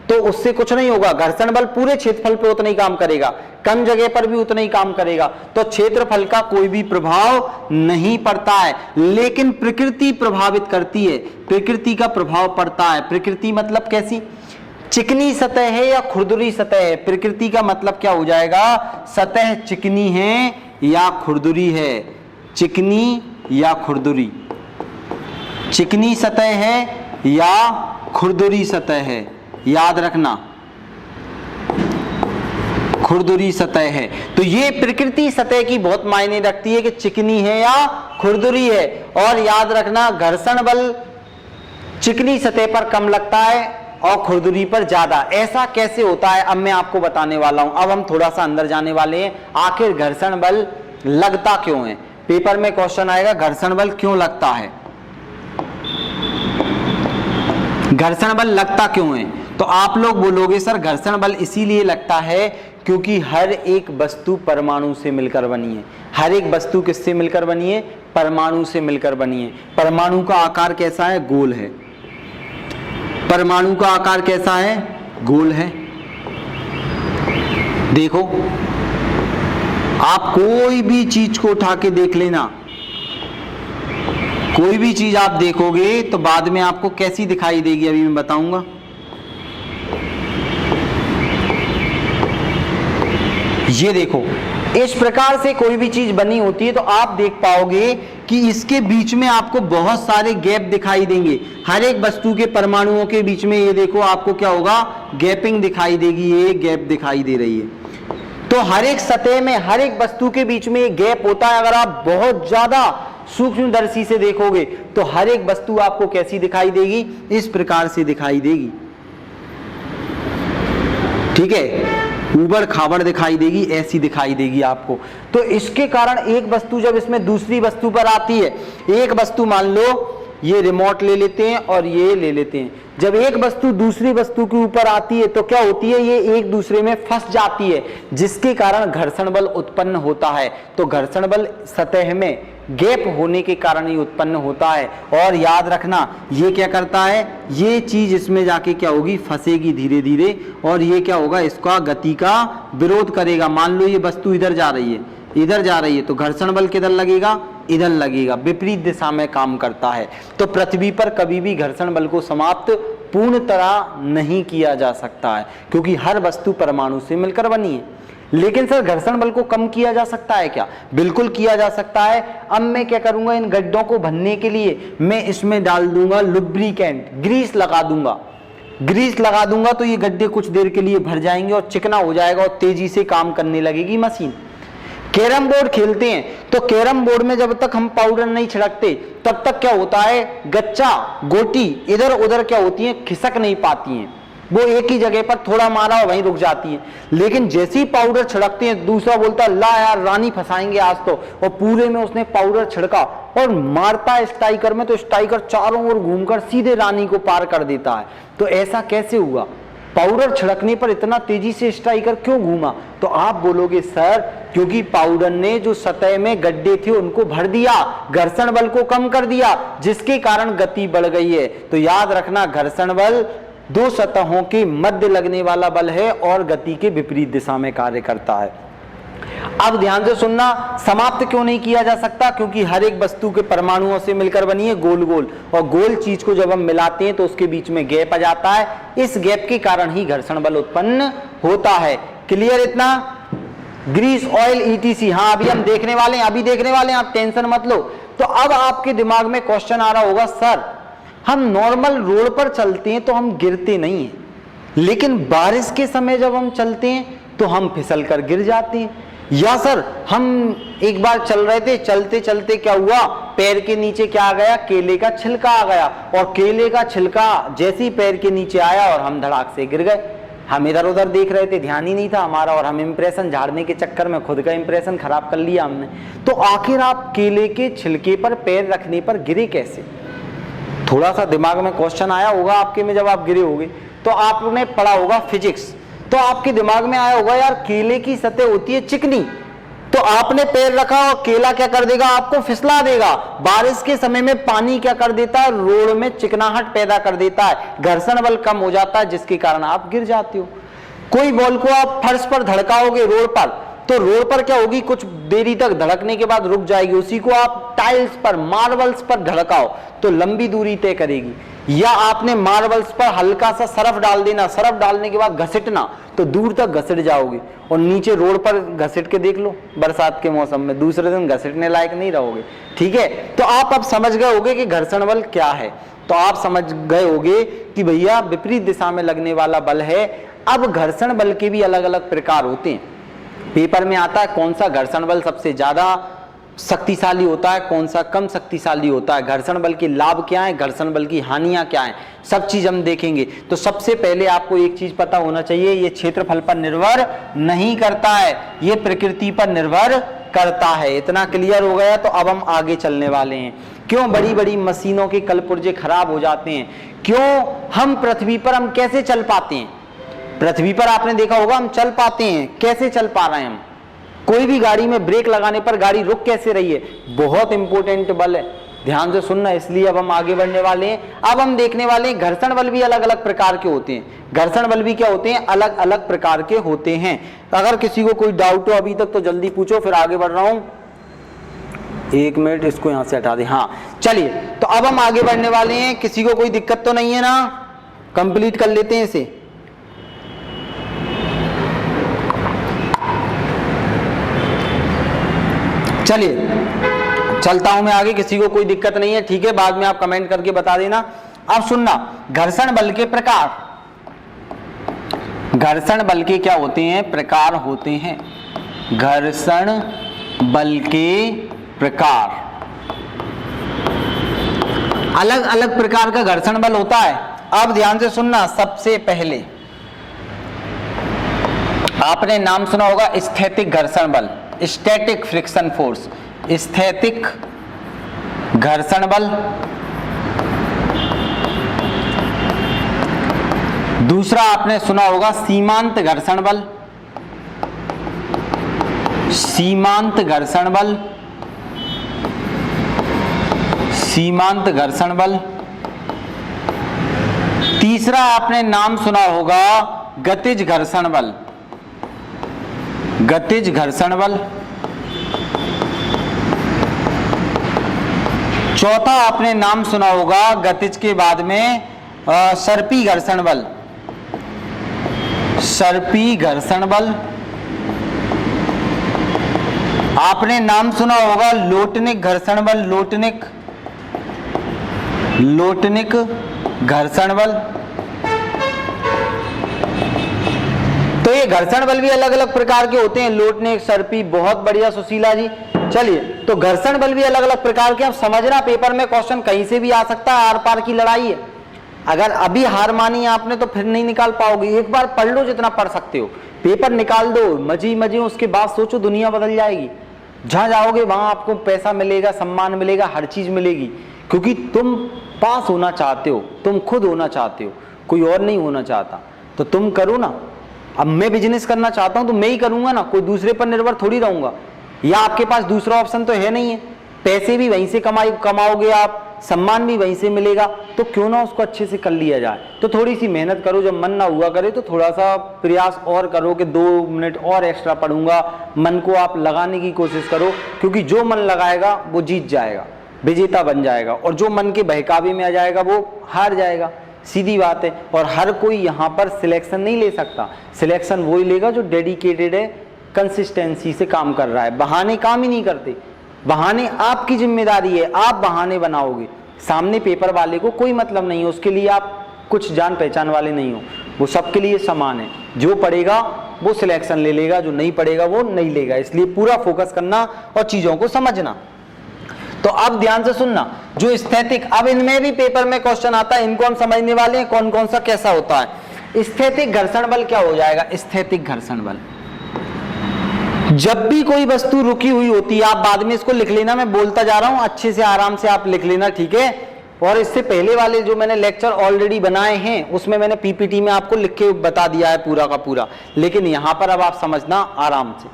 A: तो उससे कुछ नहीं होगा, घर्षण बल पूरे क्षेत्रफल पे उतना ही काम करेगा, कम जगह पर भी उतना ही काम करेगा। तो क्षेत्रफल का कोई भी प्रभाव नहीं पड़ता है, लेकिन प्रकृति प्रभावित करती है, प्रकृति का प्रभाव पड़ता है। प्रकृति मतलब कैसी? चिकनी सतह है या खुरदुरी सतह है? प्रकृति का मतलब क्या हो जाएगा? सतह चिकनी है या खुरदुरी है, चिकनी या खुरदुरी, चिकनी सतह है या खुरदुरी सतह है, याद रखना खुरदुरी सतह है। तो ये प्रकृति सतह की बहुत मायने रखती है कि चिकनी है या खुरदुरी है। और याद रखना घर्षण बल चिकनी सतह पर कम लगता है और खुरदुरी पर ज्यादा। ऐसा कैसे होता है अब मैं आपको बताने वाला हूं। अब हम थोड़ा सा अंदर जाने वाले हैं, आखिर घर्षण बल लगता क्यों है। पेपर में क्वेश्चन आएगा घर्षण बल क्यों लगता है, घर्षण बल लगता क्यों है। तो आप लोग बोलोगे सर घर्षण बल इसीलिए लगता है क्योंकि हर एक वस्तु परमाणु से मिलकर बनी है। हर एक वस्तु किससे मिलकर बनी है? परमाणु से मिलकर बनी है। परमाणु का आकार कैसा है? गोल है। परमाणु का आकार कैसा है? गोल है। देखो आप कोई भी चीज को उठा के देख लेना, कोई भी चीज आप देखोगे तो बाद में आपको कैसी दिखाई देगी अभी मैं बताऊंगा। ये देखो इस प्रकार से कोई भी चीज बनी होती है तो आप देख पाओगे कि इसके बीच में आपको बहुत सारे गैप दिखाई देंगे। हर एक वस्तु के परमाणुओं के बीच में ये देखो आपको क्या होगा? गैपिंग दिखाई देगी, ये गैप दिखाई दे रही है। तो हर एक सतह में हर एक वस्तु के बीच में एक गैप होता है। अगर आप बहुत ज्यादा सूक्ष्मदर्शी से देखोगे तो हर एक वस्तु आपको कैसी दिखाई देगी? इस प्रकार से दिखाई देगी, ठीक है, ऊबड़ खाबड़ दिखाई देगी, ऐसी दिखाई देगी आपको। तो इसके कारण एक वस्तु जब इसमें दूसरी वस्तु पर आती है, एक वस्तु मान लो ये रिमोट ले लेते हैं और ये ले लेते हैं, जब एक वस्तु दूसरी वस्तु के ऊपर आती है तो क्या होती है? ये एक दूसरे में फंस जाती है, जिसके कारण घर्षण बल उत्पन्न होता है। तो घर्षण बल सतह में गैप होने के कारण ही उत्पन्न होता है। और याद रखना ये क्या करता है? ये चीज इसमें जाके क्या होगी? फंसेगी धीरे धीरे, और ये क्या होगा? इसका गति का विरोध करेगा। मान लो ये वस्तु इधर जा रही है, इधर जा रही है, तो घर्षण बल किधर लगेगा? इधर लगेगा, विपरीत दिशा में काम करता है। तो पृथ्वी पर कभी भी घर्षण बल को समाप्त पूर्ण तरह नहीं किया जा सकता है, क्योंकि हर वस्तु परमाणु से मिलकर बनी है। लेकिन सर घर्षण बल को कम किया जा सकता है क्या? बिल्कुल किया जा सकता है। अब मैं क्या करूंगा? इन गड्ढों को भरने के लिए मैं इसमें डाल दूंगा लुब्रिकेंट, ग्रीस लगा दूंगा। ग्रीस लगा दूंगा तो ये गड्ढे कुछ देर के लिए भर जाएंगे और चिकना हो जाएगा और तेजी से काम करने लगेगी मशीन। कैरम बोर्ड खेलते हैं तो कैरम बोर्ड में जब तक हम पाउडर नहीं छिड़कते तब तक क्या होता है? गच्चा गोटी इधर उधर क्या होती है? खिसक नहीं पाती हैं, वो एक ही जगह पर थोड़ा मारा और वहीं रुक जाती है। लेकिन जैसे ही पाउडर छिड़कते हैं, दूसरा बोलता है ला यार रानी फंसाएंगे आज तो, और पूरे में उसने पाउडर छिड़का और मारता है स्ट्राइकर में, तो स्ट्राइकर चारों ओर घूमकर सीधे रानी को पार कर देता है। तो ऐसा कैसे हुआ? पाउडर छिड़कने पर इतना तेजी से स्ट्राइकर क्यों घूमा? तो आप बोलोगे सर क्योंकि पाउडर ने जो सतह में गड्ढे थे उनको भर दिया, घर्षण बल को कम कर दिया, जिसके कारण गति बढ़ गई है। तो याद रखना घर्षण बल दो सतहों के मध्य लगने वाला बल है और गति के विपरीत दिशा में कार्य करता है। अब ध्यान से सुनना, समाप्त क्यों नहीं किया जा सकता? क्योंकि हर एक वस्तु के परमाणुओं से मिलकर बनी है गोल गोल, और गोल चीज को जब हम मिलाते हैं तो उसके बीच में गैप आ जाता है। इस गैप के कारण ही घर्षण बल उत्पन्न होता है। क्लियर इतना? ग्रीस ऑयल ईटीसी, हाँ अभी हम देखने वाले हैं, अभी देखने वाले हैं, आप टेंशन मत लो। तो अब आपके दिमाग में क्वेश्चन आ रहा होगा सर हम नॉर्मल रोड पर चलते हैं तो हम गिरते नहीं हैं, लेकिन बारिश के समय जब हम चलते हैं तो हम फिसल कर गिर जाते हैं। या सर हम एक बार चल रहे थे, चलते चलते क्या हुआ, पैर के नीचे क्या आ गया, केले का छिलका आ गया, और केले का छिलका जैसे ही पैर के नीचे आया और हम धड़ाक से गिर गए। हम इधर उधर देख रहे थे, ध्यान ही नहीं था हमारा, और हम इंप्रेशन झाड़ने के चक्कर में खुद का इंप्रेशन खराब कर लिया हमने। तो आखिर आप केले के छिलके पर पैर रखने पर गिरे कैसे? थोड़ा सा दिमाग में क्वेश्चन आया होगा आपके में जब आप गिरे होगे। तो आपने पढ़ा होगा फिजिक्स, तो आपके दिमाग में आया होगा यार केले की सतह होती है चिकनी, तो आपने पैर रखा और केला क्या कर देगा, आपको फिसला देगा। बारिश के समय में पानी क्या कर देता है, रोड में चिकनाहट पैदा कर देता है, घर्षण बल कम हो जाता है, जिसके कारण आप गिर जाते हो। कोई बॉल को आप फर्श पर धड़काओगे रोड पर, तो रोड पर क्या होगी, कुछ देरी तक धड़कने के बाद रुक जाएगी। उसी को आप टाइल्स पर, मार्बल्स पर धड़काओ तो लंबी दूरी तय करेगी। या आपने मार्बल्स पर हल्का सा सरफ डाल देना, सरफ डालने के बाद घसीटना तो दूर तक घसीट जाओगे। और नीचे रोड पर घसीट के देख लो बरसात के मौसम में, दूसरे दिन घसीटने लायक नहीं रहोगे। ठीक है, तो आप अब समझ गए होगे कि घर्षण बल क्या है। तो आप समझ गए होगे कि भैया विपरीत दिशा में लगने वाला बल है। अब घर्षण बल के भी अलग अलग प्रकार होते हैं। पेपर में आता है कौन सा घर्षण बल सबसे ज्यादा शक्तिशाली होता है, कौन सा कम शक्तिशाली होता है, घर्षण बल के लाभ क्या है, घर्षण बल की हानियां क्या हैं, सब चीज हम देखेंगे। तो सबसे पहले आपको एक चीज पता होना चाहिए, ये क्षेत्रफल पर निर्भर नहीं करता है, ये प्रकृति पर निर्भर करता है। इतना क्लियर हो गया। तो अब हम आगे चलने वाले हैं। क्यों बड़ी बड़ी मशीनों के कलपुर्जे खराब हो जाते हैं, क्यों हम पृथ्वी पर हम कैसे चल पाते हैं? पृथ्वी पर आपने देखा होगा हम चल पाते हैं, कैसे चल पा रहे हैं हम? कोई भी गाड़ी में ब्रेक लगाने पर गाड़ी रुक कैसे रही है? बहुत इंपॉर्टेंट बल है, ध्यान से सुनना। इसलिए अब हम आगे बढ़ने वाले हैं। अब हम देखने वाले हैं घर्षण बल भी अलग अलग प्रकार के होते हैं। घर्षण बल भी क्या होते हैं, अलग अलग प्रकार के होते हैं। अगर किसी को कोई डाउट हो अभी तक तो जल्दी पूछो, फिर आगे बढ़ रहा हूं। एक मिनट, इसको यहां से हटा दें। हाँ चलिए, तो अब हम आगे बढ़ने वाले हैं। किसी को कोई दिक्कत तो नहीं है ना? कंप्लीट कर लेते हैं इसे। चलिए चलता हूं मैं आगे, किसी को कोई दिक्कत नहीं है, ठीक है? बाद में आप कमेंट करके बता देना। अब सुनना, घर्षण बल के प्रकार। घर्षण बल के क्या होते हैं, प्रकार होते हैं। घर्षण बल के प्रकार, अलग अलग प्रकार का घर्षण बल होता है। अब ध्यान से सुनना, सबसे पहले आपने नाम सुना होगा स्थैतिक घर्षण बल, स्टैटिक फ्रिक्शन फोर्स, स्थैतिक घर्षण बल। दूसरा आपने सुना होगा सीमांत घर्षण बल, सीमांत घर्षण बल, सीमांत घर्षण बल। तीसरा आपने नाम सुना होगा गतिज घर्षण बल, गतिज घर्षण बल। चौथा आपने नाम सुना होगा गतिज के बाद में सर्पी घर्षण बल, सर्पी घर्षण बल। आपने नाम सुना होगा लोटनिक घर्षण बल, लोटनिक, लोटनिक घर्षण बल। तो ये घर्षण बल भी अलग अलग प्रकार के होते हैं, लोटनिक, सर्पी। बहुत बढ़िया सुशीला जी। चलिए, तो घर्षण बल भी अलग अलग प्रकार के। अब समझना, पेपर में क्वेश्चन कहीं से भी आ सकता है, आर पार की लड़ाई है। अगर अभी हार मानी आपने तो फिर नहीं निकाल पाओगे। एक बार पढ़ लो जितना पढ़ सकते हो, पेपर निकाल दो मजे मजे, उसके बाद सोचो दुनिया बदल जाएगी। जहां जाओगे वहां आपको पैसा मिलेगा, सम्मान मिलेगा, हर चीज मिलेगी, क्योंकि तुम पास होना चाहते हो, तुम खुद होना चाहते हो, कोई और नहीं होना चाहता। तो तुम करो ना। अब मैं बिजनेस करना चाहता हूं तो मैं ही करूंगा ना, कोई दूसरे पर निर्भर थोड़ी रहूंगा। या आपके पास दूसरा ऑप्शन तो है नहीं है, पैसे भी वहीं से कमाओगे आप, सम्मान भी वहीं से मिलेगा, तो क्यों ना उसको अच्छे से कर लिया जाए। तो थोड़ी सी मेहनत करो, जब मन ना हुआ करे तो थोड़ा सा प्रयास और करो कि 2 मिनट और एक्स्ट्रा पढ़ूंगा। मन को आप लगाने की कोशिश करो, क्योंकि जो मन लगाएगा वो जीत जाएगा, विजेता बन जाएगा, और जो मन के बहकावे में आ जाएगा वो हार जाएगा। सीधी बात है। और हर कोई यहाँ पर सिलेक्शन नहीं ले सकता, सिलेक्शन वही लेगा जो डेडिकेटेड है, कंसिस्टेंसी से काम कर रहा है। बहाने काम ही नहीं करते, बहाने आपकी जिम्मेदारी है, आप बहाने बनाओगे। सामने पेपर वाले को कोई मतलब नहीं है, उसके लिए आप कुछ जान पहचान वाले नहीं हो, वो सबके लिए समान है। जो पढ़ेगा वो सिलेक्शन ले लेगा, जो नहीं पढ़ेगा वो नहीं लेगा। इसलिए पूरा फोकस करना और चीजों को समझना। तो अब ध्यान से सुनना, जो स्थैतिक, अब इनमें भी पेपर में क्वेश्चन आता है, इनको हम समझने वाले हैं कौन कौन सा कैसा होता है। स्थैतिक घर्षण बल क्या हो जाएगा? स्थैतिक घर्षण बल, जब भी कोई वस्तु रुकी हुई होती है, आप बाद में इसको लिख लेना, मैं बोलता जा रहा हूं, अच्छे से आराम से आप लिख लेना, ठीक है। और इससे पहले वाले जो मैंने लेक्चर ऑलरेडी बनाए हैं उसमें मैंने पीपीटी में आपको लिख के बता दिया है पूरा का पूरा, लेकिन यहां पर अब आप समझना आराम से।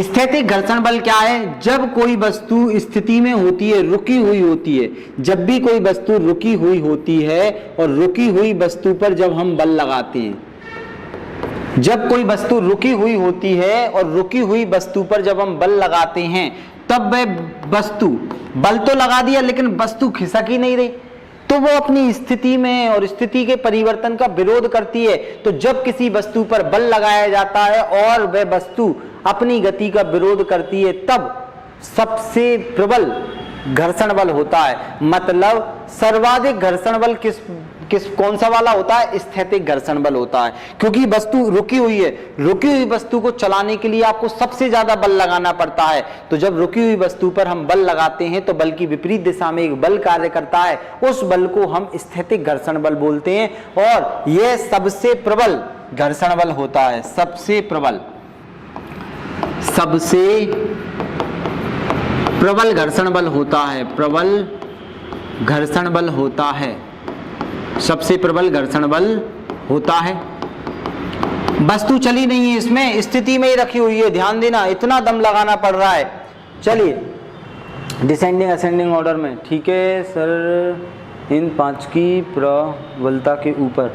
A: स्थैतिक घर्षण बल क्या है? जब कोई वस्तु स्थिति में होती है, रुकी हुई होती है, जब भी कोई वस्तु रुकी हुई होती है और रुकी हुई वस्तु पर जब हम बल लगाते हैं, जब कोई वस्तु रुकी हुई होती है और रुकी हुई वस्तु पर जब हम बल लगाते हैं, तब वह वस्तु, बल तो लगा दिया लेकिन वस्तु खिसक ही नहीं रही, तो वो अपनी स्थिति में और स्थिति के परिवर्तन का विरोध करती है। तो जब किसी वस्तु पर बल लगाया जाता है और वह वस्तु अपनी गति का विरोध करती है, तब सबसे प्रबल घर्षण बल होता है। मतलब सर्वाधिक घर्षण बल कौन सा वाला होता है? स्थैतिक घर्षण बल होता है, क्योंकि वस्तु रुकी हुई है, रुकी हुई वस्तु को चलाने के लिए आपको सबसे ज्यादा बल लगाना पड़ता है। तो जब रुकी हुई वस्तु पर हम बल लगाते हैं तो बल की विपरीत दिशा में एक बल कार्य करता है, उस बल को हम स्थैतिक घर्षण बल बोलते हैं, और यह सबसे प्रबल घर्षण बल होता है। सबसे प्रबल घर्षण बल होता है, प्रबल घर्षण बल होता है, सबसे प्रबल घर्षण बल होता है। वस्तु चली नहीं है, इसमें स्थिति में ही रखी हुई है, ध्यान देना, इतना दम लगाना पड़ रहा है। चलिए डिसेंडिंग असेंडिंग ऑर्डर में, ठीक है सर, इन 5 की प्रबलता के ऊपर,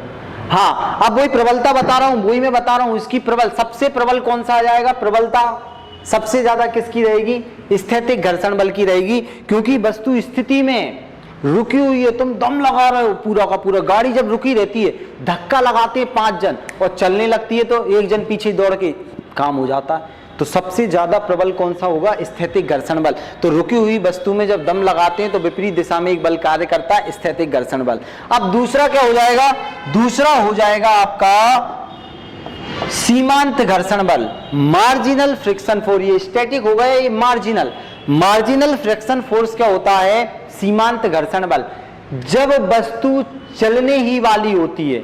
A: हाँ अब वही प्रबलता बता रहा हूं, वही मैं बता रहा हूं, इसकी प्रबल, सबसे प्रबल कौन सा आ जाएगा? प्रबलता सबसे ज्यादा किसकी रहेगी? स्थैतिक घर्षण बल की रहेगी, क्योंकि वस्तु स्थिति में रुकी हुई है, तुम दम लगा रहे हो पूरा का पूरा। गाड़ी जब रुकी रहती है, धक्का लगाते हैं 5 जन और चलने लगती है तो एक जन पीछे दौड़ के काम हो जाता है। तो सबसे ज्यादा प्रबल कौन सा होगा? स्थैतिक घर्षण बल। तो रुकी हुई वस्तु में जब दम लगाते हैं तो विपरीत दिशा में एक बल कार्य करता है, स्थैतिक घर्षण बल। अब दूसरा क्या हो जाएगा? दूसरा हो जाएगा आपका सीमांत घर्षण बल, मार्जिनल फ्रिक्शन फोर्स। ये स्टैटिक हो गया, ये मार्जिनल फ्रिक्शन फोर्स क्या होता है? सीमांत घर्षण बल। जब वस्तु चलने ही वाली होती है,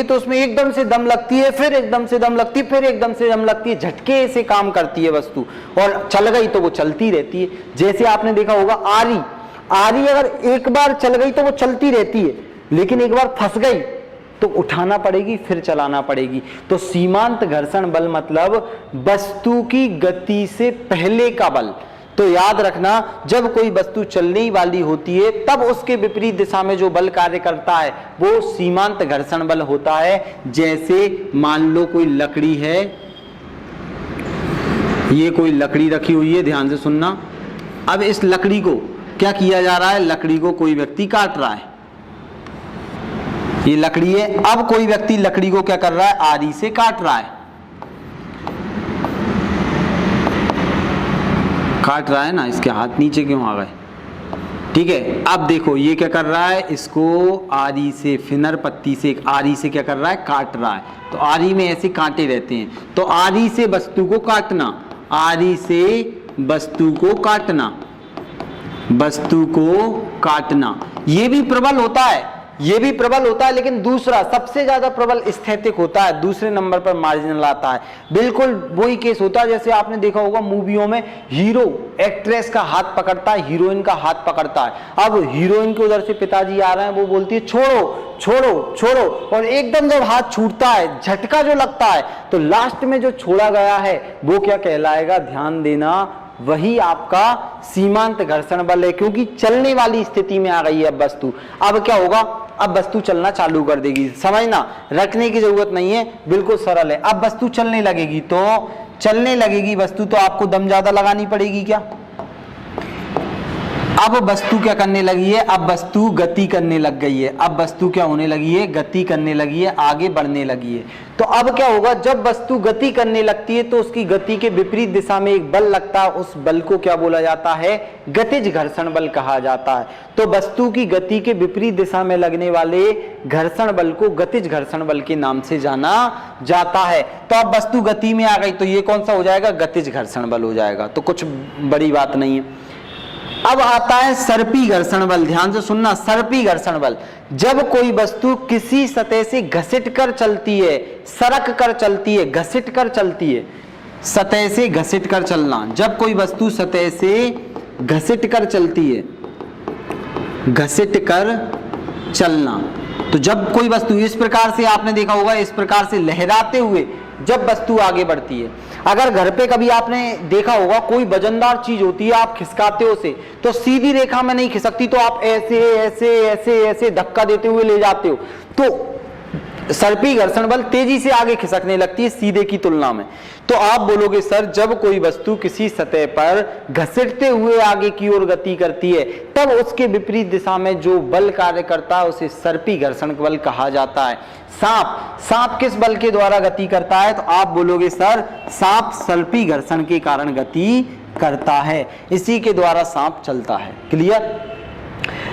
A: तो उसमें एकदम से दम लगती है, फिर एकदम से दम लगती है, फिर एकदम से दम लगती है, झटके से काम करती है वस्तु, और चल गई तो वो चलती रहती है। जैसे आपने देखा होगा आरी अगर एक बार चल गई तो वो चलती रहती है, लेकिन एक बार फंस गई तो उठाना पड़ेगी, फिर चलाना पड़ेगी। तो सीमांत घर्षण बल मतलब वस्तु की गति से पहले का बल। तो याद रखना, जब कोई वस्तु चलने वाली होती है तब उसके विपरीत दिशा में जो बल कार्य करता है वो सीमांत घर्षण बल होता है। जैसे मान लो कोई लकड़ी है, ये कोई लकड़ी रखी हुई है, ध्यान से सुनना। अब इस लकड़ी को क्या किया जा रहा है? लकड़ी को कोई व्यक्ति काट रहा है, ये लकड़ी है। अब कोई व्यक्ति लकड़ी को क्या कर रहा है? आरी से काट रहा है ना, इसके हाथ नीचे क्यों आ गए? ठीक है, अब देखो ये क्या कर रहा है? इसको आरी से, फिनर पत्ती से, आरी से क्या कर रहा है? काट रहा है। तो आरी में ऐसे कांटे रहते हैं, तो आरी से वस्तु को काटना, आरी से वस्तु को काटना, ये भी प्रबल होता है, लेकिन दूसरा सबसे ज्यादा प्रबल स्थैतिक होता है, दूसरे नंबर पर मार्जिनल आता है। बिल्कुल वही केस होता है जैसे आपने देखा होगा मूवियों में, हीरो एक्ट्रेस का हाथ पकड़ता है, हीरोइन का हाथ पकड़ता है। अब हीरोइन के उधर से पिताजी आ रहे हैं, वो बोलती है छोड़ो छोड़ो छोड़ो, और एकदम जब हाथ छूटता है, झटका जो लगता है, तो लास्ट में जो छोड़ा गया है वो क्या कहलाएगा? ध्यान देना, वही आपका सीमांत घर्षण बल है, क्योंकि चलने वाली स्थिति में आ गई है अब वस्तु। अब क्या होगा? अब वस्तु चलना चालू कर देगी, समझना, रखने की जरूरत नहीं है, बिल्कुल सरल है। अब वस्तु चलने लगेगी वस्तु, तो आपको दम ज्यादा लगानी पड़ेगी क्या? अब वस्तु क्या करने लगी है, अब वस्तु गति करने लग गई है, अब वस्तु क्या होने लगी है, गति करने लगी है, आगे बढ़ने लगी है। तो अब क्या होगा, जब वस्तु गति करने लगती है तो उसकी गति के विपरीत दिशा में एक बल लगता है, उस बल को क्या बोला जाता है, गतिज घर्षण बल कहा जाता है। तो वस्तु की गति के विपरीत दिशा में लगने वाले घर्षण बल को गतिज घर्षण बल के नाम से जाना जाता है। तो अब वस्तु गति में आ गई तो ये कौन सा हो जाएगा, गतिज घर्षण बल हो जाएगा। तो कुछ बड़ी बात नहीं है। अब आता है सर्पी घर्षण बल। ध्यान से सुनना, सर्पी घर्षण बल, जब कोई वस्तु किसी सतह से घसीट कर चलती है, सरक कर चलती है, घसीट कर चलती है, सतह से घसीट कर चलना, जब कोई वस्तु सतह से घसीट कर चलती है, घसीट कर चलना, तो जब कोई वस्तु इस प्रकार से, आपने देखा होगा इस प्रकार से लहराते हुए जब वस्तु आगे बढ़ती है, अगर घर पे कभी आपने देखा होगा कोई वजनदार चीज होती है, आप खिसकाते हो उसे, तो सीधी रेखा में नहीं खिसकती, तो आप ऐसे ऐसे ऐसे ऐसे धक्का देते हुए ले जाते हो, तो सर्पी घर्षण बल तेजी से आगे खिसकने लगती है सीधे की तुलना में। तो आप बोलोगे सर, जब कोई वस्तु किसी सतह पर घसीटते हुए आगे की ओर गति करती है, तब उसके विपरीत दिशा में जो बल कार्य करता है उसे सर्पी घर्षण बल कहा जाता है। सांप किस बल के द्वारा गति करता है, तो आप बोलोगे सर, सांप सर्पी घर्षण के कारण गति करता है, इसी के द्वारा सांप चलता है। क्लियर।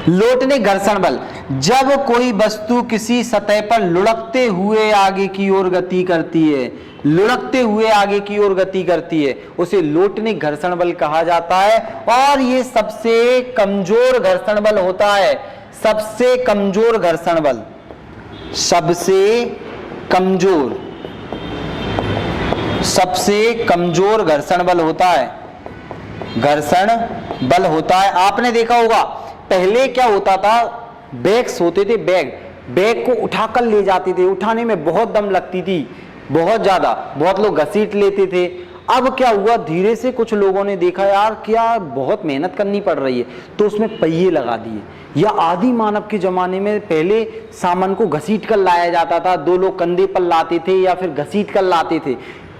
A: लोटने घर्षण बल, जब कोई वस्तु किसी सतह पर लुढ़कते हुए आगे की ओर गति करती है, लुढ़कते हुए आगे की ओर गति करती है, उसे लोटने घर्षण बल कहा जाता है। और ये सबसे कमजोर घर्षण बल होता है, सबसे कमजोर घर्षण बल, सबसे कमजोर, सबसे कमजोर घर्षण बल होता है, घर्षण बल होता है। आपने देखा होगा पहले क्या होता था, बैग्स होते थे, बैग को उठाकर ले जाते थे, उठाने में बहुत दम लगती थी, बहुत ज्यादा, बहुत लोग घसीट लेते थे। अब क्या हुआ, धीरे से कुछ लोगों ने देखा यार क्या बहुत मेहनत करनी पड़ रही है, तो उसमें पहिए लगा दिए। या आदि मानव के जमाने में पहले सामान को घसीट कर लाया जाता था, दो लोग कंधे पर लाते थे या फिर घसीट कर लाते थे।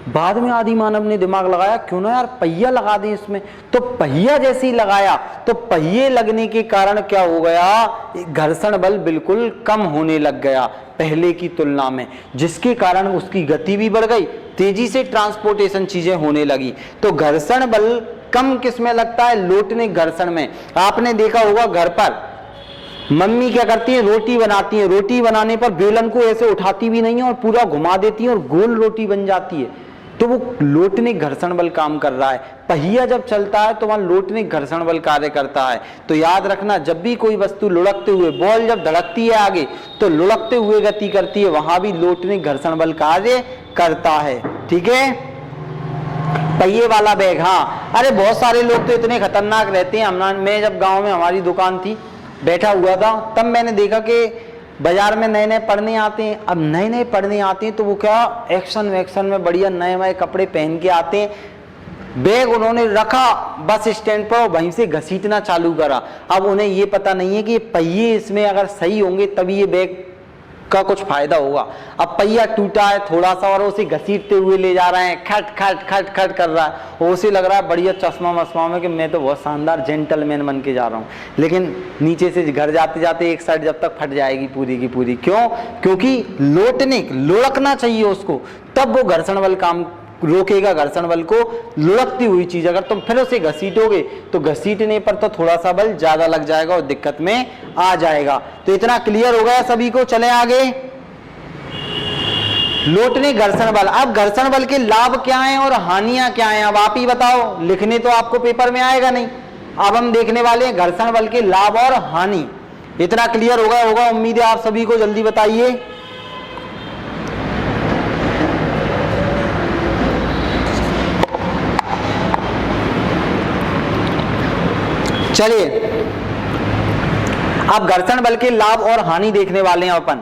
A: बाद में आदि मानव ने दिमाग लगाया, क्यों ना यार पहिया लगा दें इसमें, तो पहिया जैसे ही लगाया तो पहिए लगने के कारण क्या हो गया, घर्षण बल बिल्कुल कम होने लग गया पहले की तुलना में, जिसके कारण उसकी गति भी बढ़ गई, तेजी से ट्रांसपोर्टेशन चीजें होने लगी। तो घर्षण बल कम किस में लगता है, लोटने घर्षण में। आपने देखा होगा घर पर मम्मी क्या करती है, रोटी बनाती है, रोटी बनाने पर बेलन को ऐसे उठाती भी नहीं है और पूरा घुमा देती है और गोल रोटी बन जाती है, तो वो लोटने घर्षण बल काम कर रहा है। पहिया जब चलता है तो वहां लोटने घर्षण बल कार्य करता है। तो याद रखना, जब भी कोई वस्तु लुढ़कते हुए, बॉल जब धड़कती है आगे तो लुढ़कते हुए गति करती है, वहां भी लोटने घर्षण बल कार्य करता है। ठीक है, पहिए वाला बैग। हाँ, अरे बहुत सारे लोग तो इतने खतरनाक रहते हैं। मैं जब गाँव में हमारी दुकान थी, बैठा हुआ था, तब मैंने देखा कि बाजार में नए नए पढ़ने आते हैं। अब नए नए पढ़ने आते हैं तो वो क्या एक्शन में बढ़िया नए नए कपड़े पहन के आते हैं, बैग उन्होंने रखा बस स्टैंड पर, वहीं से घसीटना चालू करा। अब उन्हें ये पता नहीं है कि ये पहिए इसमें अगर सही होंगे तभी ये बैग का कुछ फायदा होगा। अब पहिया टूटा है थोड़ा सा और उसे घसीटते हुए ले जा रहे हैं, खट खट खट खट कर रहा है, उसे लग रहा है बढ़िया चश्मा मस्मा में कि मैं तो बहुत शानदार जेंटलमैन बन के जा रहा हूँ, लेकिन नीचे से घर जाते जाते एक साइड जब तक फट जाएगी पूरी की पूरी। क्यों? क्योंकि लुढ़कना चाहिए उसको, तब वो घर्षण बल काम रोकेगा, घर्षण बल को। लुढ़कती हुई चीज अगर तुम फिर उसे घसीटोगे तो घसीटने पर तो थोड़ा सा बल ज्यादा लग जाएगा और दिक्कत में आ जाएगा। तो इतना क्लियर हो गया सभी को। चले आगे, लोटने घर्षण बल। अब घर्षण बल के लाभ क्या हैं और हानियां क्या हैं, अब आप ही बताओ, लिखने तो आपको पेपर में आएगा नहीं। अब हम देखने वाले हैं घर्षण बल के लाभ और हानि। इतना क्लियर हो गया होगा, उम्मीद है आप सभी को। जल्दी बताइए। चलिए, अब घर्षण बल के लाभ और हानि देखने वाले हैं अपन।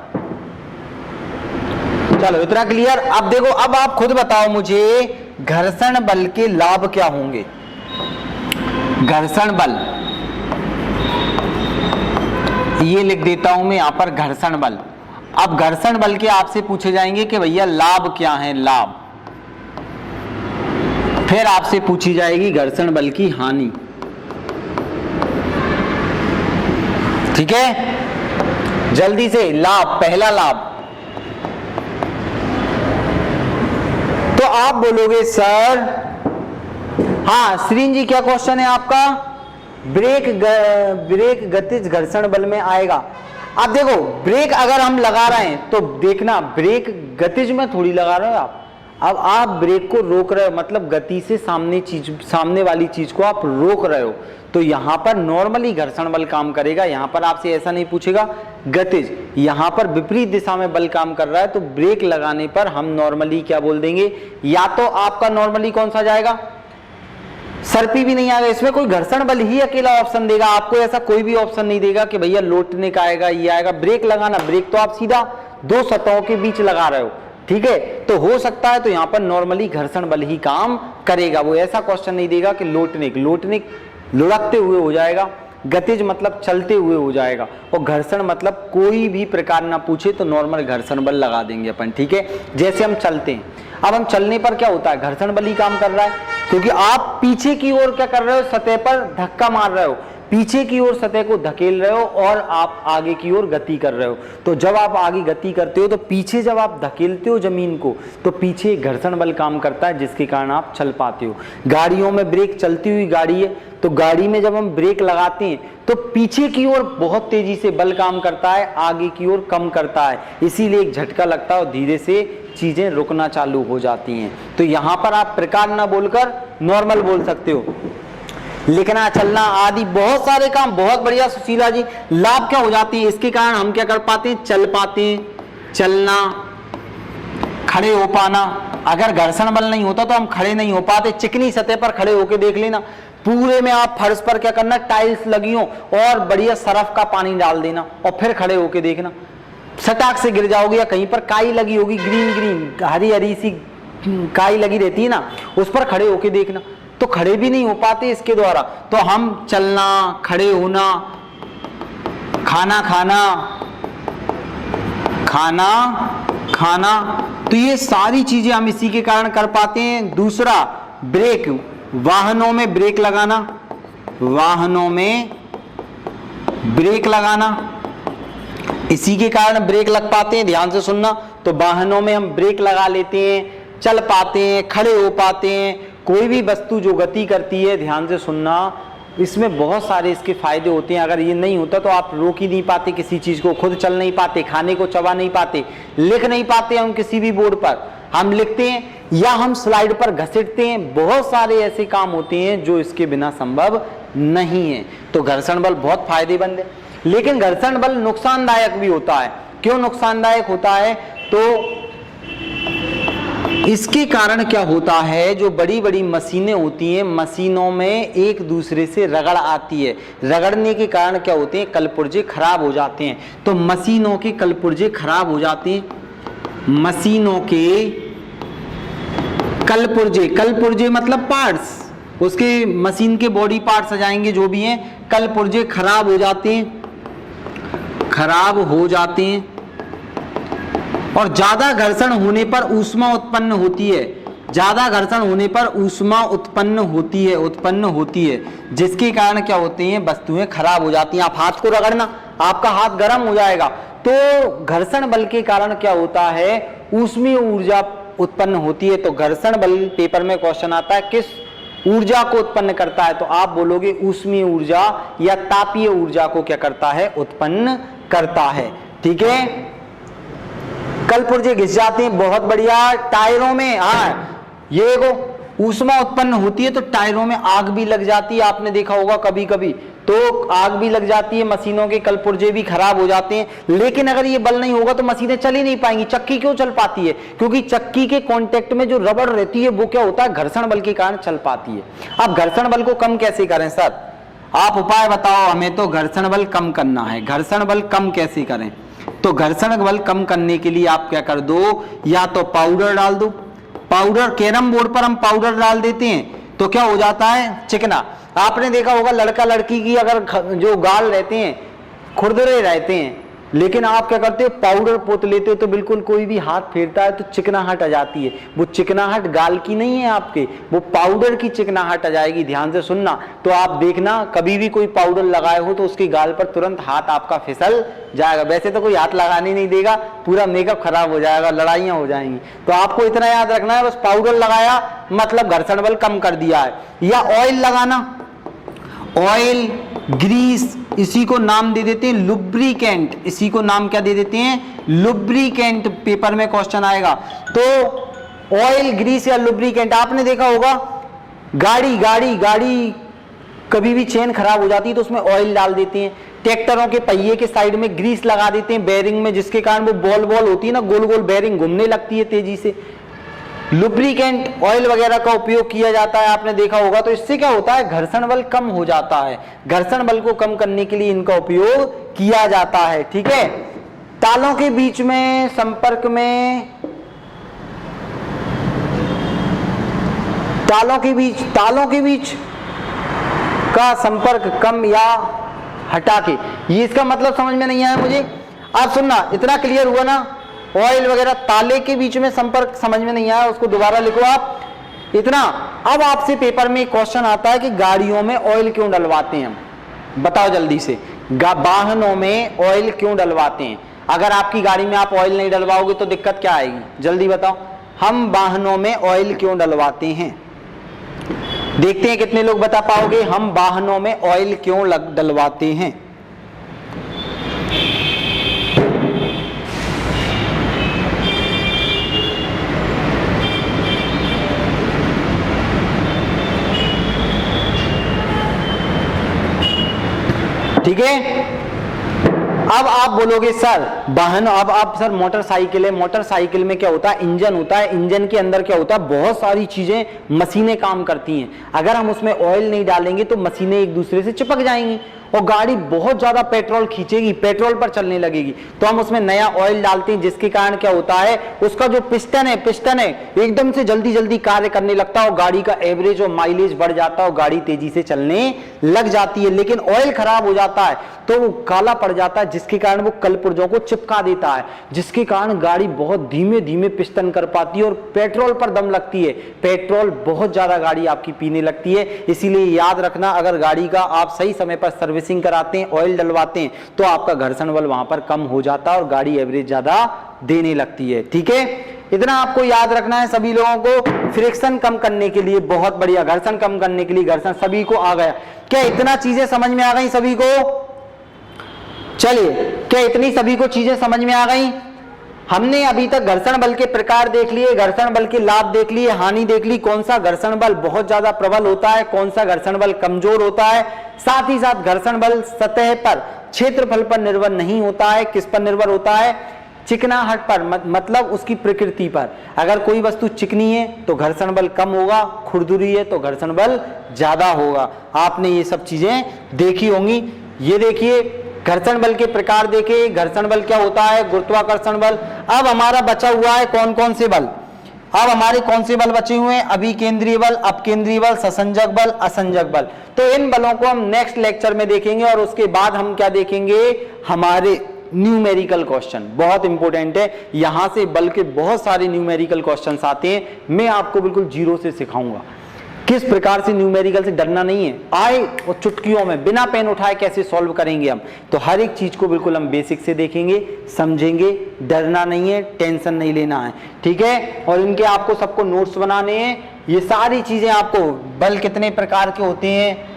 A: चलो, इतना क्लियर। अब देखो, अब आप खुद बताओ मुझे घर्षण बल के लाभ क्या होंगे। घर्षण बल, ये लिख देता हूं मैं यहां पर, घर्षण बल। अब घर्षण बल के आपसे पूछे जाएंगे कि भैया लाभ क्या है, लाभ। फिर आपसे पूछी जाएगी घर्षण बल की हानि। ठीक है, जल्दी से लाभ, पहला लाभ। तो आप बोलोगे सर, हाँ श्रीन जी क्या क्वेश्चन है आपका? ब्रेक गतिज घर्षण बल में आएगा। अब देखो ब्रेक अगर हम लगा रहे हैं तो देखना, ब्रेक गतिज में थोड़ी लगा रहे हो आप। अब आप ब्रेक को रोक रहे हो, मतलब गति से सामने वाली चीज को आप रोक रहे हो, तो यहां पर नॉर्मली घर्षण बल काम करेगा। यहां पर आपसे ऐसा नहीं पूछेगा गतिज, यहां पर विपरीत दिशा में बल काम कर रहा है, तो ब्रेक लगाने पर हम नॉर्मली क्या बोल देंगे? या तो आपका नॉर्मली कौन सा जाएगा? सरपी भी नहीं आएगा, इसमें कोई घर्षण बल ही अकेला ऑप्शन देगा आपको, ऐसा कोई भी ऑप्शन नहीं देगा कि भैया लौटने का आएगा, ये आएगा। ब्रेक लगाना, ब्रेक तो आप सीधा दो सतहों के बीच लगा रहे हो, ठीक है, तो हो सकता है तो यहां पर नॉर्मली घर्षण बल ही काम करेगा। वो ऐसा क्वेश्चन नहीं देगा कि लौटने लुढ़कते हुए हो जाएगा, गतिज मतलब चलते हुए हो जाएगा, और घर्षण मतलब कोई भी प्रकार ना पूछे तो नॉर्मल घर्षण बल लगा देंगे अपन, ठीक है। जैसे हम चलते हैं, अब हम चलने पर क्या होता है? घर्षण बल ही काम कर रहा है, क्योंकि आप पीछे की ओर क्या कर रहे हो? सतह पर धक्का मार रहे हो, पीछे की ओर सतह को धकेल रहे हो और आप आगे की ओर गति कर रहे हो। तो जब आप आगे गति करते हो तो पीछे जब आप धकेलते हो जमीन को तो पीछे घर्षण बल काम करता है, जिसके कारण आप चल पाते हो। गाड़ियों में ब्रेक, चलती हुई गाड़ी है तो गाड़ी में जब हम ब्रेक लगाते हैं तो पीछे की ओर बहुत तेजी से बल काम करता है, आगे की ओर कम करता है, इसीलिए एक झटका लगता है और धीरे से चीजें रुकना चालू हो जाती हैं। तो यहां पर आप प्रकार ना बोलकर नॉर्मल बोल सकते हो। लिखना, चलना आदि बहुत सारे काम, बहुत बढ़िया सुशीला जी। लाभ क्या हो जाती है? इसके कारण हम क्या कर पाते हैं? चल पाते हैं, चलना, खड़े हो पाना। अगर घर्षण बल नहीं होता तो हम खड़े नहीं हो पाते। चिकनी सतह पर खड़े होके देख लेना, पूरे में आप फर्श पर क्या करना, टाइल्स लगी हो और बढ़िया सरफ का पानी डाल देना और फिर खड़े होके देखना, सटाक से गिर जाओगे। या कहीं पर काई लगी होगी, ग्रीन हरी हरी सी काई लगी रहती है ना, उस पर खड़े होके देखना, तो खड़े भी नहीं हो पाते इसके द्वारा। तो हम चलना, खड़े होना, खाना खाना, तो ये सारी चीजें हम इसी के कारण कर पाते हैं। दूसरा, ब्रेक, वाहनों में ब्रेक लगाना, वाहनों में ब्रेक लगाना, इसी के कारण ब्रेक लग पाते हैं। ध्यान से सुनना, तो वाहनों में हम ब्रेक लगा लेते हैं, चल पाते हैं, खड़े हो पाते हैं। कोई भी वस्तु जो गति करती है, ध्यान से सुनना, इसमें बहुत सारे इसके फायदे होते हैं। अगर ये नहीं होता तो आप रोक ही नहीं पाते किसी चीज को, खुद चल नहीं पाते, खाने को चबा नहीं पाते, लिख नहीं पाते हम किसी भी बोर्ड पर, हम लिखते हैं या हम स्लाइड पर घसीटते हैं। बहुत सारे ऐसे काम होते हैं जो इसके बिना संभव नहीं है। तो घर्षण बल बहुत फायदेमंद है, लेकिन घर्षण बल नुकसानदायक भी होता है। क्यों नुकसानदायक होता है? तो इसके कारण क्या होता है, जो बड़ी बड़ी मशीनें होती हैं, मशीनों में एक दूसरे से रगड़ आती है। रगड़ने के कारण क्या होते हैं? कलपुर्जे खराब हो जाते हैं। तो मशीनों के कलपुर्जे खराब हो जाते हैं, मशीनों के कलपुर्जे मतलब पार्ट्स, उसके मशीन के बॉडी पार्ट्स आ जाएंगे जो भी हैं, कलपुर्जे खराब हो जाते हैं, और ज्यादा घर्षण होने पर ऊष्मा उत्पन्न होती है। ज्यादा घर्षण होने पर ऊष्मा उत्पन्न होती है, जिसके कारण क्या होते हैं? वस्तुएं खराब हो जाती हैं। आप हाथ को रगड़ना, आपका हाथ गर्म हो जाएगा। तो घर्षण बल के कारण क्या होता है? ऊष्मीय ऊर्जा उत्पन्न होती है। तो घर्षण बल पेपर में क्वेश्चन आता है किस ऊर्जा को उत्पन्न करता है? तो आप बोलोगे ऊष्मीय ऊर्जा या तापीय ऊर्जा को क्या करता है? उत्पन्न करता है, ठीक है। कलपुर्जे घिस जाते हैं, बहुत बढ़िया। टायरों में, हाँ ये देखो ऊष्मा उत्पन्न होती है तो टायरों में आग भी लग जाती है, आपने देखा होगा कभी कभी, तो आग भी लग जाती है, मशीनों के कलपुर्जे भी खराब हो जाते हैं। लेकिन अगर ये बल नहीं होगा तो मशीनें चल ही नहीं पाएंगी। चक्की क्यों चल पाती है? क्योंकि चक्की के कांटेक्ट में जो रबड़ रहती है वो क्या होता है? घर्षण बल के कारण चल पाती है। अब घर्षण बल को कम कैसे करें सर? आप उपाय बताओ हमें। तो घर्षण बल कम करना है, घर्षण बल कम कैसे करें? तो घर्षण बल कम करने के लिए आप क्या कर दो, या तो पाउडर डाल दो। पाउडर, कैरम बोर्ड पर हम पाउडर डाल देते हैं तो क्या हो जाता है? चिकना। आपने देखा होगा लड़का लड़की की अगर जो गाल रहते हैं खुरदरे रहते हैं, लेकिन आप क्या करते हो, पाउडर पोत लेते हो तो बिल्कुल कोई भी हाथ फेरता है तो चिकनाहट आ जाती है। वो चिकनाहट गाल की नहीं है आपके, वो पाउडर की चिकनाहट आ जाएगी। ध्यान से सुनना। तो आप देखना कभी भी कोई पाउडर लगाए हो तो उसकी गाल पर तुरंत हाथ आपका फिसल जाएगा। वैसे तो कोई हाथ लगाने नहीं देगा, पूरा मेकअप खराब हो जाएगा, लड़ाइयां हो जाएंगी। तो आपको इतना याद रखना है, बस पाउडर लगाया मतलब घर्षण बल कम कर दिया है। या ऑयल लगाना, ऑयल, ग्रीस, इसी को नाम दे देते हैं लुब्रिकेंट। इसी को नाम क्या दे देते हैं, लुब्रिकेंट। पेपर में क्वेश्चन आएगा। तो ऑयल, ग्रीस या लुब्रिकेंट, आपने देखा होगा गाड़ी कभी भी चेन खराब हो जाती है तो उसमें ऑयल डाल देते हैं। ट्रैक्टरों के पहिए के साइड में ग्रीस लगा देते हैं बेरिंग में, जिसके कारण वो बॉल होती है ना, गोल गोल बेरिंग घूमने लगती है तेजी से। लुब्रिकेंट, ऑयल वगैरह का उपयोग किया जाता है, आपने देखा होगा। तो इससे क्या होता है, घर्षण बल कम हो जाता है। घर्षण बल को कम करने के लिए इनका उपयोग किया जाता है। ठीक है। तालों के बीच में संपर्क में, तालों के बीच का संपर्क कम या हटा के, ये इसका मतलब समझ में नहीं आया मुझे। आप सुनना, इतना क्लियर हुआ ना। ऑयल वगैरह, ताले के बीच में संपर्क समझ में नहीं आया, उसको दोबारा लिखो आप इतना। अब आपसे पेपर में क्वेश्चन आता है कि गाड़ियों में ऑयल क्यों डलवाते हैं हम, बताओ जल्दी से। वाहनों में ऑयल क्यों डलवाते हैं? अगर आपकी गाड़ी में आप ऑयल नहीं डलवाओगे तो दिक्कत क्या आएगी, जल्दी बताओ। हम वाहनों में ऑयल क्यों डलवाते हैं? देखते हैं कितने लोग बता पाओगे। हम वाहनों में ऑयल क्यों डलवाते हैं? ठीक है। अब आप बोलोगे सर वाहन, अब आप सर मोटरसाइकिल है, मोटरसाइकिल में क्या होता है, इंजन होता है। इंजन के अंदर क्या होता है, बहुत सारी चीजें, मशीनें काम करती हैं। अगर हम उसमें ऑयल नहीं डालेंगे तो मशीनें एक दूसरे से चिपक जाएंगी और गाड़ी बहुत ज्यादा पेट्रोल खींचेगी, पेट्रोल पर चलने लगेगी। तो हम उसमें नया ऑयल डालते हैं, जिसके कारण क्या होता है, उसका जो पिस्टन है एकदम से जल्दी जल्दी कार्य करने लगता है और गाड़ी का एवरेज और माइलेज बढ़ जाता है और गाड़ी तेजी से चलने लग जाती है। लेकिन ऑयल खराब हो जाता है तो वो काला पड़ जाता है, जिसके कारण वो कलपुर्जों को चिपका देता है, जिसके कारण गाड़ी बहुत धीमे धीमे पिस्टन कर पाती है और पेट्रोल पर दम लगती है। पेट्रोल बहुत ज्यादा गाड़ी आपकी पीने लगती है। इसीलिए याद रखना, अगर गाड़ी का आप सही समय पर सर्विसिंग कराते हैं, ऑयल डलवाते हैं, तो आपका घर्षण बल वहां पर कम हो जाता है और गाड़ी एवरेज ज्यादा देने लगती है। ठीक है, इतना आपको याद रखना है सभी लोगों को। फ्रिक्शन कम करने के लिए, बहुत बढ़िया, घर्षण कम करने के लिए, घर्षण सभी को आ गया क्या? इतना चीजें समझ में आ गई सभी को? चलिए, क्या इतनी सभी को चीजें समझ में आ गई? हमने अभी तक घर्षण बल के प्रकार देख लिए, घर्षण बल के लाभ देख लिए, हानि देख ली, कौन सा घर्षण बल बहुत ज्यादा प्रबल होता है, कौन सा घर्षण बल कमजोर होता है। साथ ही साथ घर्षण बल सतह पर, क्षेत्रफल पर निर्भर नहीं होता है। किस पर निर्भर होता है? चिकनाहट पर, मतलब उसकी प्रकृति पर। अगर कोई वस्तु चिकनी है तो घर्षण बल कम होगा, खुरदुरी है तो घर्षण बल ज्यादा होगा। आपने ये सब चीजें देखी होंगी। ये देखिए, घर्षण बल के प्रकार देखे। घर्षण बल क्या होता है? गुरुत्वाकर्षण बल। अब हमारा बचा हुआ है कौन कौन से बल? अब हमारे कौन से बल बचे हुए हैं? अभिकेंद्रीय बल, अपकेंद्रीय बल, ससंजक बल, असंजक बल। तो इन बलों को हम नेक्स्ट लेक्चर में देखेंगे और उसके बाद हम क्या देखेंगे? हमारे न्यूमेरिकल क्वेश्चन। बहुत इंपॉर्टेंट है, यहां से बल के बहुत सारे न्यूमेरिकल क्वेश्चंस आते हैं। मैं आपको बिल्कुल जीरो से सिखाऊंगा किस प्रकार से न्यूमेरिकल से डरना नहीं है। आए और चुटकियों में बिना पेन उठाए कैसे सॉल्व करेंगे हम। तो हर एक चीज को बिल्कुल हम बेसिक से देखेंगे, समझेंगे। डरना नहीं है, टेंशन नहीं लेना है। ठीक है, और इनके आपको सबको नोट्स बनाने हैं। ये सारी चीजें आपको, बल कितने प्रकार के होते हैं,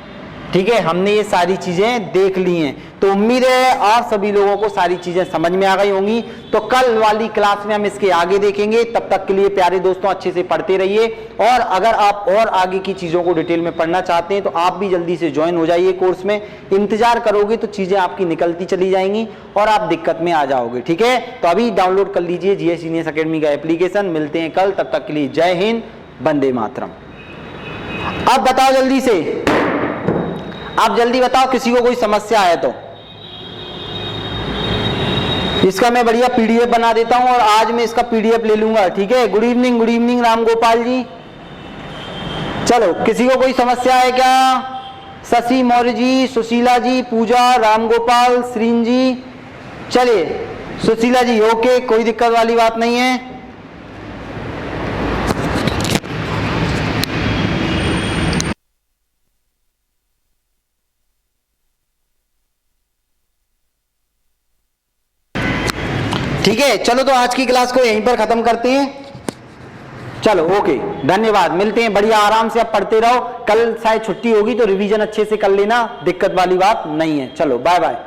A: ठीक है, हमने ये सारी चीजें देख ली हैं। तो उम्मीद है आप सभी लोगों को सारी चीजें समझ में आ गई होंगी। तो कल वाली क्लास में हम इसके आगे देखेंगे। तब तक के लिए प्यारे दोस्तों अच्छे से पढ़ते रहिए। और अगर आप और आगे की चीजों को डिटेल में पढ़ना चाहते हैं तो आप भी जल्दी से ज्वाइन हो जाइए कोर्स में। इंतजार करोगे तो चीजें आपकी निकलती चली जाएंगी और आप दिक्कत में आ जाओगे। ठीक है, तो अभी डाउनलोड कर लीजिए जीएस जीनियस अकेडमी का एप्लीकेशन। मिलते हैं कल, तब तक के लिए जय हिंद, वंदे मातरम। अब बताओ जल्दी से, आप जल्दी बताओ, किसी को कोई समस्या है तो। इसका मैं बढ़िया पीडीएफ बना देता हूं और आज मैं इसका पीडीएफ ले लूंगा। ठीक है, गुड इवनिंग राम गोपाल जी। चलो, किसी को कोई समस्या है क्या? शशि मौर्य जी, सुशीला जी, पूजा, राम गोपाल, श्रीन जी, चलिए सुशीला जी ओके, कोई दिक्कत वाली बात नहीं है। ठीक है, चलो तो आज की क्लास को यहीं पर खत्म करते हैं। चलो ओके, धन्यवाद, मिलते हैं। बढ़िया आराम से आप पढ़ते रहो, कल शायद छुट्टी होगी तो रिवीजन अच्छे से कर लेना, दिक्कत वाली बात नहीं है। चलो बाय बाय।